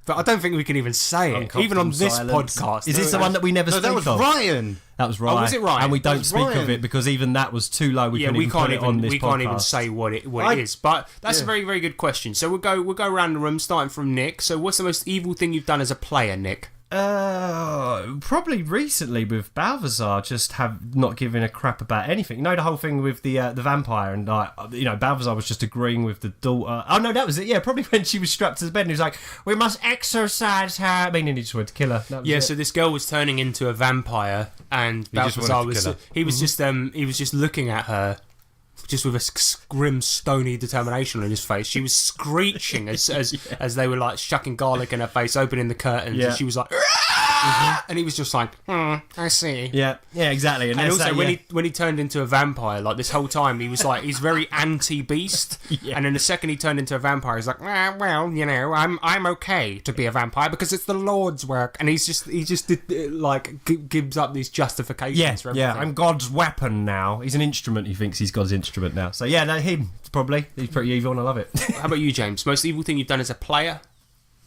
But I don't think we can even say it, even on this podcast. Is this the one that we never speak of? That was Ryan. That was Ryan. Oh, was it Ryan? And we That don't was speak of Ryan. it because even that was too low. We can't even say what it is. But that's a very, very good question. So we'll go around the room, starting from Nick. So what's the most evil thing you've done as a player, Nick? Probably recently with Balthazar, just have not giving a crap about anything. You know, the whole thing with the vampire, and Balthazar was just agreeing with the daughter. Oh no, that was it. Yeah, probably when she was strapped to the bed, and he was like, "We must exorcise her." Meaning he just wanted to kill her. That was it. So this girl was turning into a vampire, and Balthazar was just looking at her. just with a grim, stony determination on his face. She was screeching as they were like shucking garlic in her face, opening the curtains, and she was like, and he was just like, I see. Yeah, exactly. And also, when he turned into a vampire, like this whole time, he was like, he's very anti-beast. And then the second he turned into a vampire, he's like, well, you know, I'm okay to be a vampire because it's the Lord's work. And he just gives up these justifications for everything. Yeah, I'm God's weapon now. He's an instrument. He thinks he's God's instrument now. So yeah, no, him probably. He's pretty evil, and I love it. How about you, James? Most evil thing you've done as a player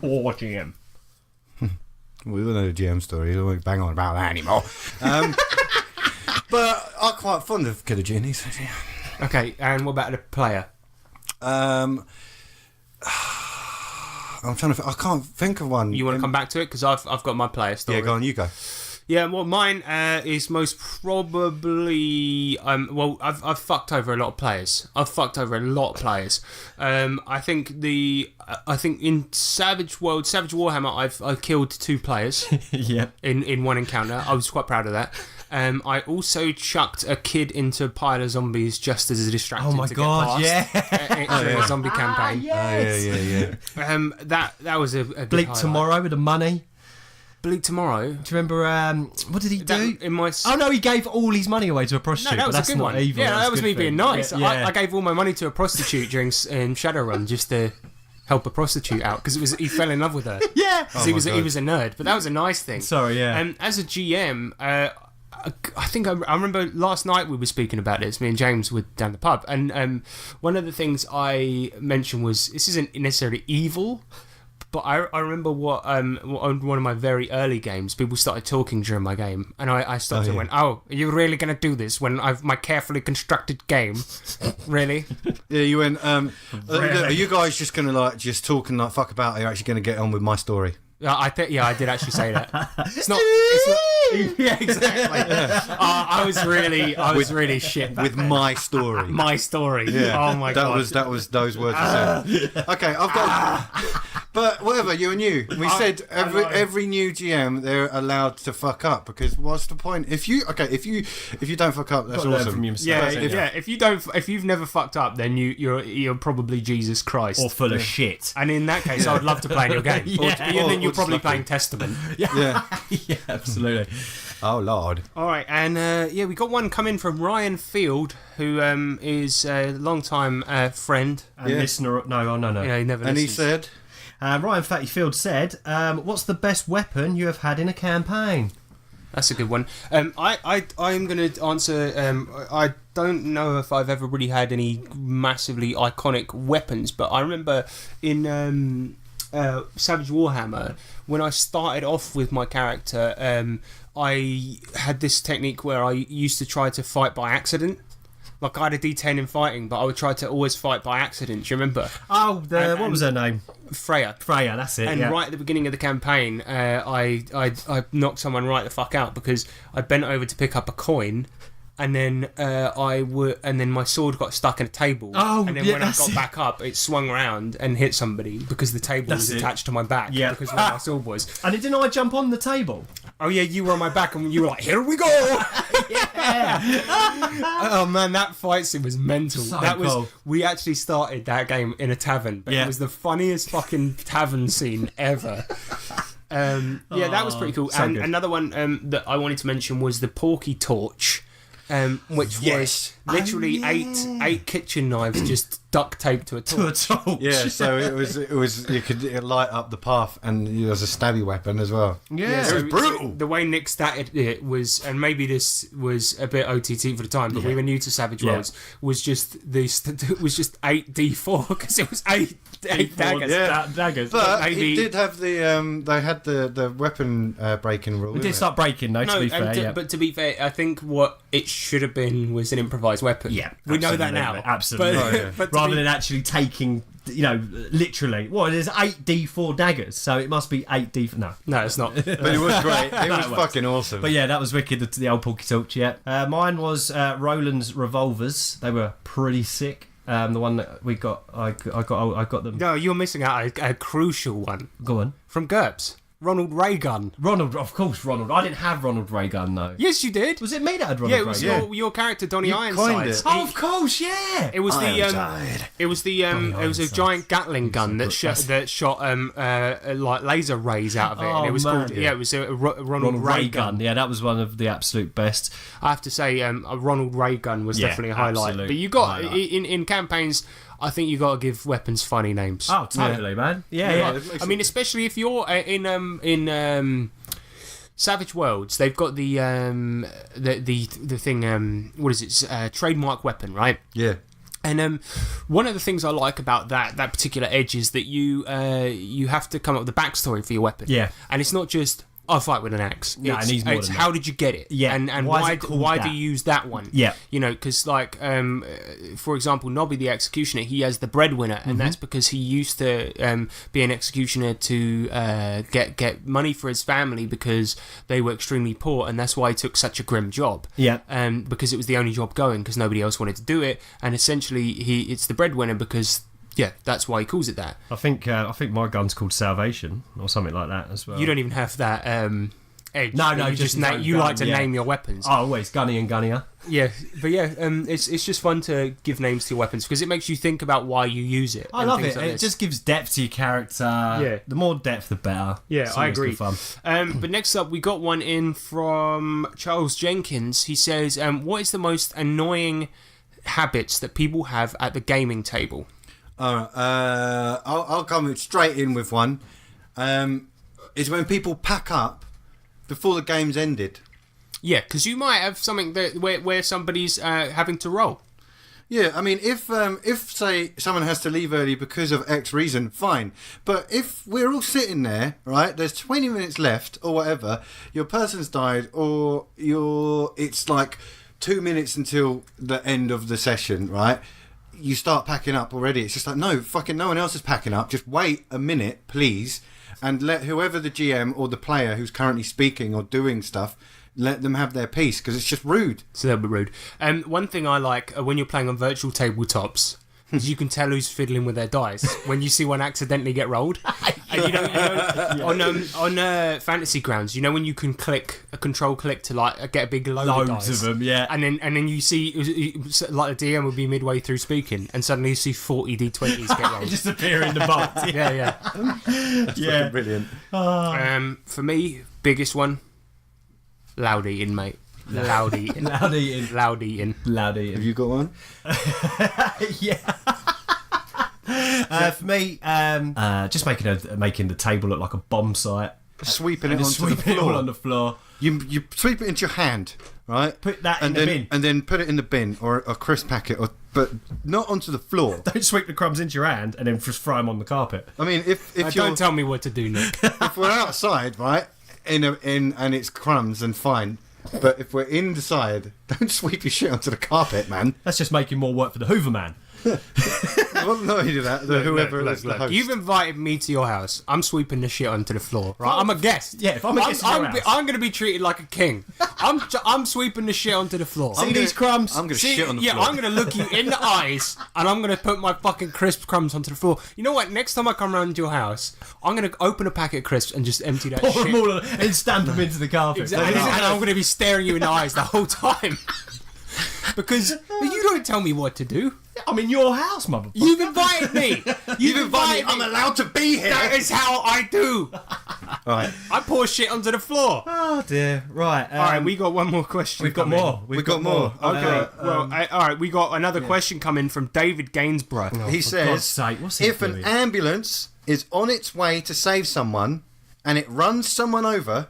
or GM? We all know the GM story. I won't bang on about that anymore. But I'm quite fond of Killer Genies. Okay, and what about a player? I'm trying to. I can't think of one. You want to come back to it because I've got my player story. Yeah, go on. You go. Yeah, well, mine is most probably I've fucked over a lot of players. I think in Savage Warhammer I've killed 2 players. In one encounter. I was quite proud of that. I also chucked a kid into a pile of zombies just as a distraction. Oh my god! During a zombie campaign. Yeah. That was a good Bleak highlight. Tomorrow with the money. Bleak Tomorrow. Do you remember? What did he do? Oh no, he gave all his money away to a prostitute. No, that was but that's a good not one. evil. Yeah, that was me being nice. Yeah. I gave all my money to a prostitute during Shadowrun just to help a prostitute out because he fell in love with her. Yeah, because he was a nerd. But that was a nice thing. Sorry, yeah. And as a GM, I think I remember last night we were speaking about this. Me and James were down the pub, and one of the things I mentioned was this isn't necessarily evil. But I remember what on one of my very early games, people started talking during my game, and I stopped and went, "Oh, are you really going to do this when I've my carefully constructed game? Really?" Yeah, you went. Are you guys just going to just talk and like fuck about? Are you actually going to get on with my story? I did actually say that. It's not. Yeah, exactly. I was really shit with my story. My story. Yeah. Oh my god. That was those words I said. Okay, I've got. But whatever, you and you. We said every new GM they're allowed to fuck up because what's the point? If you don't fuck up, that's awesome. From your mistakes. If you've never fucked up, then you're probably Jesus Christ or full of shit. And in that case, I would love to play in your game. Then you're probably playing Testament. Yeah, absolutely. Oh Lord. All right, and we got one come in from Ryan Field, who is a long-time friend and listener. No. Yeah, he never. And listens. he said. Ryan Fattyfield said, "What's the best weapon you have had in a campaign?" That's a good one. I'm going to answer. I don't know if I've ever really had any massively iconic weapons, but I remember in Savage Warhammer when I started off with my character, I had this technique where I used to try to fight by accident. Like I had a D10 in fighting, but I would try to always fight by accident. Do you remember? Oh, what was her name? Freya. Freya, that's it. And right at the beginning of the campaign, I knocked someone right the fuck out because I bent over to pick up a coin, and then my sword got stuck in a table. Oh, and then when I got back up, it swung around and hit somebody because the table was attached to my back. Yeah, because where my sword was. And didn't I jump on the table? Oh yeah, you were on my back and you were like, "Here we go!" Oh man, that fight scene was mental. So cool. We actually started that game in a tavern, but it was the funniest fucking tavern scene ever. That was pretty cool. So and good. another one that I wanted to mention was the Porky Torch. Which was literally eight kitchen knives just duct taped to a torch. Yeah, so it was you could light up the path, and there was a stabby weapon as well. Yeah, it was brutal. The way Nick statted it was, and maybe this was a bit OTT for the time, but we were new to Savage Worlds. Was just it was just 8d4 because it was eight daggers. Daggers. But maybe it did have the they had the weapon breaking rule. We did start breaking though. To be fair, but to be fair, I think what it should have been was an improvised weapon. Yeah, we know that now. Absolutely. But rather than actually taking, literally, there's 8d4 daggers, so it must be 8d4. No, it's not. But it was great. It was fucking awesome. But yeah, that was wicked. The old Porky Torch. Yeah, mine was Roland's revolvers. They were pretty sick. The one that we got, I got them. No, you're missing out a crucial one. Go on. From GURPS. Ronald Reagan. Ronald, of course, Ronald. I didn't have Ronald Reagan though. Yes, you did. Was it me that had Ronald Yeah, it was Reagan? your character Donny You Ironsides. coined Oh, of course, yeah. It was the it was the it was a Ironsides. giant Gatling gun that shot like laser rays out of it. And Oh, it was man. called it was a Ronald Ray Reagan. gun. Yeah, that was one of the absolute best. I have to say, a Ronald Reagan was Yeah, definitely a highlight. absolute But you got highlight. in campaigns, I think you got to give weapons funny names. Oh, totally, man. Yeah. I mean, especially if you're in Savage Worlds, they've got the thing. What is it? Trademark weapon, right? Yeah. And one of the things I like about that particular edge is that you have to come up with a backstory for your weapon. Yeah. And it's not just I fight with an axe. No, it's, it needs more it's than how that. did you get it? Yeah. And Why is why it called do that? you use that one? Yeah. You know, because like for example, Nobby the Executioner, he has the breadwinner, and that's because he used to be an executioner to get money for his family because they were extremely poor, and that's why he took such a grim job. Yeah. Because it was the only job going because nobody else wanted to do it, and essentially it's the breadwinner because. Yeah, that's why he calls it that. I think my gun's called Salvation or something like that as well. You don't even have that edge. No, you just just his you own like to gun, yeah. name your weapons. Oh, always Gunny and Gunnier. Yeah, but yeah, it's just fun to give names to your weapons because it makes you think about why you use it. I and love things it. like It this. just gives depth to your character. Yeah. The more depth, the better. Yeah, It's I always agree. good fun. But next up, we got one in from Charles Jenkins. He says, "What is the most annoying habits that people have at the gaming table?" All right. I'll come straight in with one. Is when people pack up before the game's ended. Yeah, because you might have something that where somebody's having to roll. Yeah, I mean, if say someone has to leave early because of X reason, fine. But if we're all sitting there, right? There's 20 minutes left or whatever. Your person's died, or it's like 2 minutes until the end of the session, right? You start packing up already. It's just like, no, fucking no one else is packing up. Just wait a minute, please, and let whoever the GM or the player who's currently speaking or doing stuff, let them have their piece, because it's just rude. It's a little bit rude. One thing I like when you're playing on virtual tabletops is you can tell who's fiddling with their dice when you see one accidentally get rolled. And you know on fantasy grounds, you know when you can click a control click to like get a big load of Loads dice, of them, yeah. and then you see like the DM will be midway through speaking, and suddenly you see 40 d20s get rolled. Just appear in the box. Yeah. Yeah. Brilliant. For me, biggest one, loud eating, mate. Loud eating. Loud eating. Loud eating. Loud Have eating. you got one? Yeah. For me, just making the table look like a bomb site. Sweeping it And just onto the sweep it all floor. on the floor. You sweep it into your hand, right? Put that and in the then, bin. and then put it in the bin or a crisp packet, but not onto the floor. Don't sweep the crumbs into your hand and then just throw them on the carpet. I mean, if you're Don't tell me what to do, Nick. if we're outside, right, in and it's crumbs, then fine. But if we're inside, don't sweep your shit onto the carpet, man. That's just making more work for the Hoover man. Well, no, you do that. Whoever is the host. You've invited me to your house. I'm sweeping the shit onto the floor, right? I'm a guest. Yeah, if I'm a guest at your house. I'm going to be treated like a king. I'm sweeping the shit onto the floor. See these crumbs? I'm going to See, shit on the yeah, floor. I'm going to look you in the eyes, and I'm going to put my fucking crisp crumbs onto the floor. You know what? Next time I come round to your house, I'm going to open a packet of crisps and just empty that Pour shit. them all on, and stamp them into the carpet. Exactly. And I'm going to be staring you in the eyes the whole time. Because you don't tell me what to do. I'm in your house, motherfucker. You've invited me. You've invited me. I'm allowed to be here. That is how I do. Right. I pour shit onto the floor. Oh dear. Right. All right, we got one more question. we've got coming. more. We've got more. Okay. All right, we got another question coming from David Gainsborough. He God's says, sake, what's he if an doing? ambulance is on its way to save someone and it runs someone over,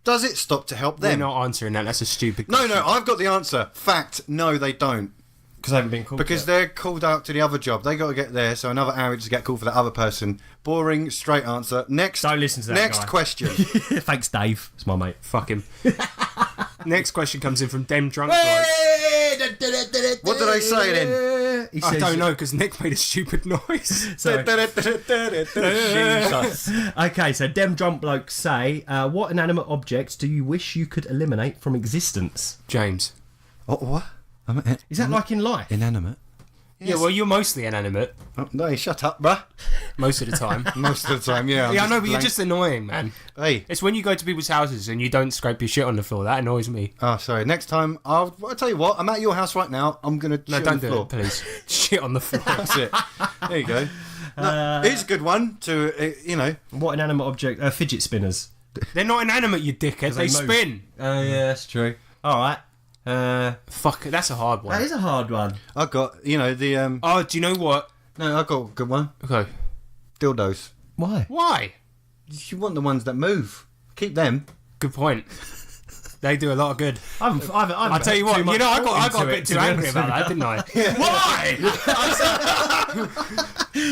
does it stop to help We're them? not answering that. That's a stupid No, question. no, I've got the answer. Fact, no, they don't. Because I haven't been called. Because yet. they're called out to the other job. They got to get there, so another ambulance get called for the other person. Boring, straight answer. Next. Don't listen to that Next guy. question. Thanks, Dave. It's my mate. Fuck him. Next question comes in from Dem Drunk Bloke. What did I say then? He I says- don't know because Nick made a stupid noise. Sorry. Jesus. Okay, so Dem Drunk Bloke say, what inanimate objects do you wish you could eliminate from existence? James. What? Is that like in life? Inanimate? Yeah, well, you're mostly inanimate. Oh, no, shut up, bruh. most of the time. Most of the time, yeah. I'm Yeah, I know, just but you're blank. just annoying, man. Hey. It's when you go to people's houses and you don't scrape your shit on the floor. That annoys me. Oh, sorry. Next time, I'll tell you what. I'm at your house right now. I'm gonna No, shit don't on the do floor. it, please. Shit on the floor. That's it. There you go. No, it's a good one to, you know. What inanimate object? Fidget spinners. They're not inanimate, you dickhead. They move. spin. Oh yeah, that's true. All right. Fuck, that's a hard one. That is a hard one. I got, you know, the. Oh, do you know what? No, I got a good one. Okay. Dildos. Why? Why? You want the ones that move. Keep them. Good point. They do a lot of good. I'll tell you what, you know, I got a bit too angry about that, didn't I? Why?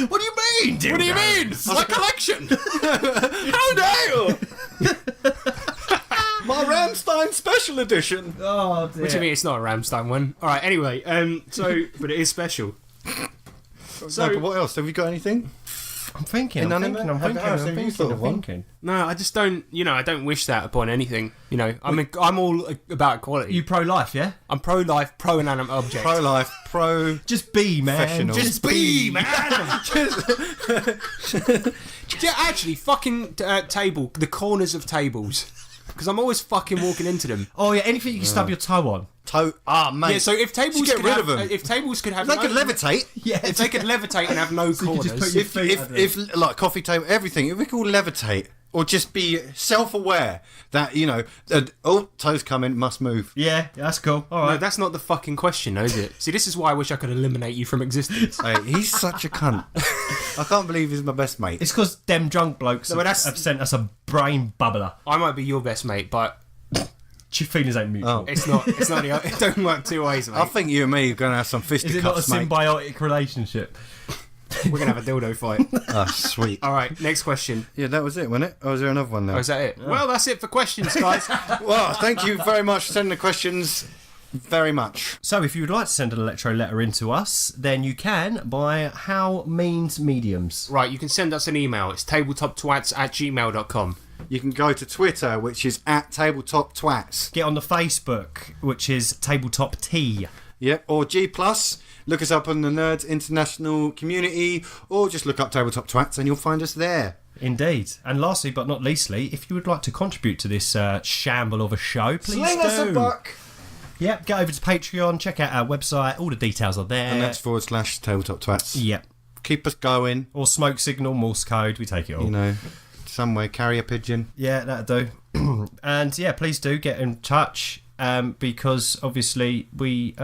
What do you mean? What do you mean? My collection. How dare you! My Ramstein special edition. Oh dear. What do you mean it's not a Ramstein one? All right. Anyway, but it is special. So, no, but what else? Have you got anything? I'm thinking. Have you thought of one? No, I just don't. You know, I don't wish that upon anything. You know, I'm all about equality. You pro-life, yeah? I'm pro-life, pro-inanimate object. Pro-life, pro... Just be, man. Professional. Just be, man. Yeah, actually, fucking table, the corners of tables, because I'm always fucking walking into them. Oh yeah, anything you can stub your toe on. Mate. Yeah, so if tables Just get could rid have, of them. if tables could have, They could levitate. Yeah. if they could levitate and have no So you corners. could just put your If like coffee table, everything, if we could all levitate or just be self-aware that, you know, toes come in, must move. Yeah, that's cool. All No, right. that's not the fucking question, though, is it? See, this is why I wish I could eliminate you from existence. Hey, he's such a cunt. I can't believe he's my best mate. It's because them drunk blokes No, but that's- have sent us a brain bubbler. I might be your best mate, but Your feelings ain't mutual. Oh. it's not. It's not. It don't work two ways, mate. I think you and me are going to have some Is it not a fisticuffs, mate. symbiotic relationship? We're gonna have a dildo fight. Oh, sweet. All right, next question. Yeah, that was it, wasn't it? Or was there another one now? Oh, is that it? Well, that's it for questions, guys. Well, thank you very much for sending the questions. Very much. So, if you would like to send an electro letter in to us, then you can by How Means Mediums. Right, you can send us an email. It's tabletoptwats@gmail.com. You can go to Twitter, which is @tabletoptwats. Get on the Facebook, which is Tabletop T. Yep, or G+. Look us up on the Nerds International community, or just look up Tabletop Twats and you'll find us there. Indeed. And lastly, but not leastly, if you would like to contribute to this shamble of a show, please Sling do. us a buck! Yep, get over to Patreon, check out our website, all the details are there. And that's /Tabletop Twats. Yep. Keep us going, Or smoke signal, Morse code, we take it all. you know, somewhere, carrier pigeon. Yeah, that'll do. And yeah, please do get in touch because obviously we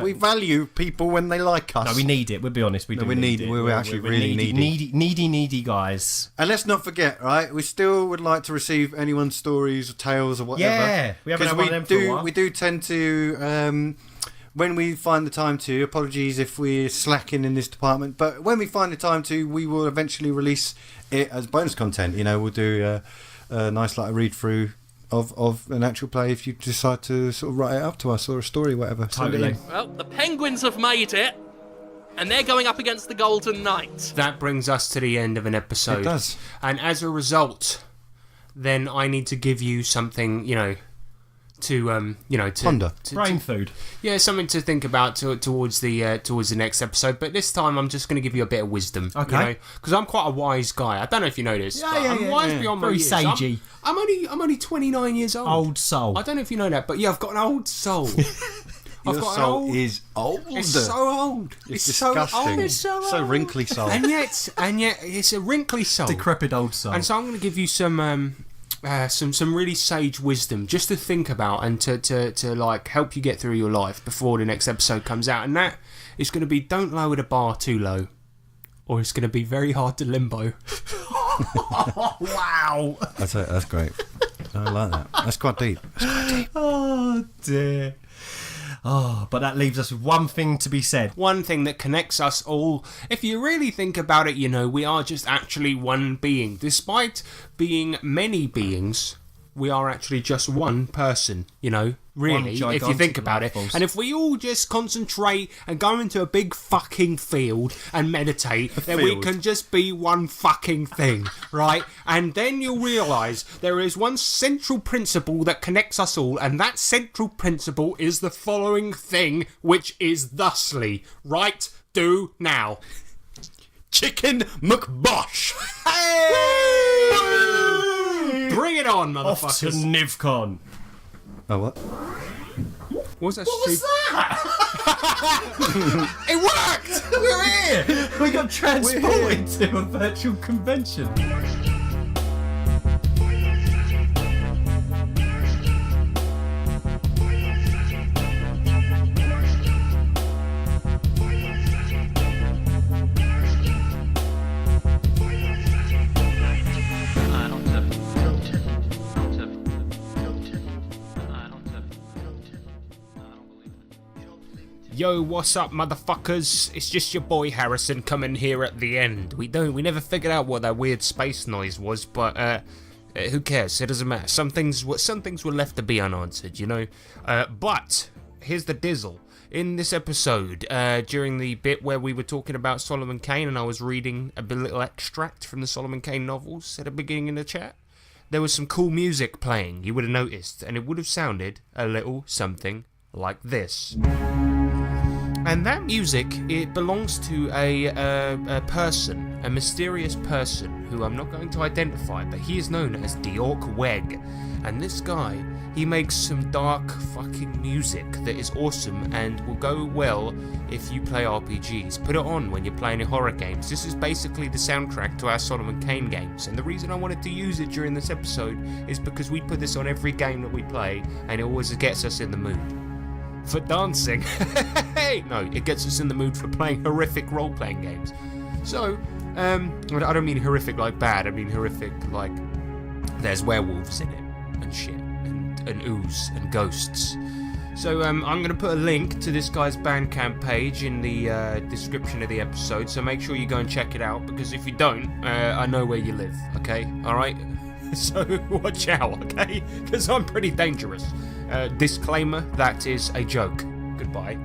We value people when they like us. no, we need it. We'll be honest, we do. we need it. We're actually really needy guys. And let's not forget, right? We still would like to receive anyone's stories or tales or whatever. Yeah, we haven't had 'Cause one of them for a while. We do tend to, when we find the time to. Apologies if we're slacking in this department, but when we find the time to, we will eventually release it as bonus content. You know, we'll do a nice like a read through of an actual play if you decide to sort of write it up to us or a story, whatever. Send it Totally. in. Well, the Penguins have made it, and they're going up against the Golden Knights. That brings us to the end of an episode. It does. And as a result, then I need to give you something, to Ponder. Brain food. Yeah, something to think about towards the next episode. But this time, I'm just going to give you a bit of wisdom. Okay. Because I'm quite a wise guy. I don't know if you know this. Yeah, but yeah, I'm yeah, wise yeah. beyond my Very years. sagey. I'm only 29 years old. Old soul. I don't know if you know that, but yeah, I've got an old soul. Your soul is old. It's so old. It's so disgusting. old. It's so So old. wrinkly soul. And yet, it's a wrinkly soul. Decrepit old soul. And so I'm going to give you some really sage wisdom just to think about and to like help you get through your life before the next episode comes out. And that is going to be: don't lower the bar too low, or it's going to be very hard to limbo. Wow. That's great. I like that. That's quite deep. Oh dear. Oh, but that leaves us with one thing to be said. One thing that connects us all, if you really think about it, we are just actually one being. Despite being many beings, we are actually just one person, really, if you think about it. And if we all just concentrate and go into a big fucking field and meditate, then we can just be one fucking thing, right? And then you'll realise there is one central principle that connects us all, and that central principle is the following thing, which is thusly: right, do, now. Chicken McBosh. Bring it on, Off to motherfuckers. NivCon. Oh, what? What was that? It worked! We're here! We got transported to a virtual convention. Yo, what's up, motherfuckers? It's just your boy Harrison coming here at the end. We never figured out what that weird space noise was, but who cares? It doesn't matter. Some things were left to be unanswered, you know. But here's the dizzle. In this episode, during the bit where we were talking about Solemn-Man Kane, and I was reading a little extract from the Solemn-Man Kane novels at the beginning in the chat, there was some cool music playing. You would have noticed, and it would have sounded a little something like this. And that music, it belongs to a person, a mysterious person, who I'm not going to identify, but he is known as the Orc Weg. And this guy, he makes some dark fucking music that is awesome and will go well if you play RPGs. Put it on when you're playing your horror games. This is basically the soundtrack to our Solemn-Man Kane games. And the reason I wanted to use it during this episode is because we put this on every game that we play, and it always gets us in the mood. For dancing. No, it gets us in the mood for playing horrific role-playing games. So, I don't mean horrific like bad, I mean horrific like there's werewolves in it and shit, and ooze and ghosts. So I'm going to put a link to this guy's Bandcamp page in the description of the episode, so make sure you go and check it out, because if you don't, I know where you live, okay? Alright? So watch out, okay? Because I'm pretty dangerous. Disclaimer, that is a joke. Goodbye.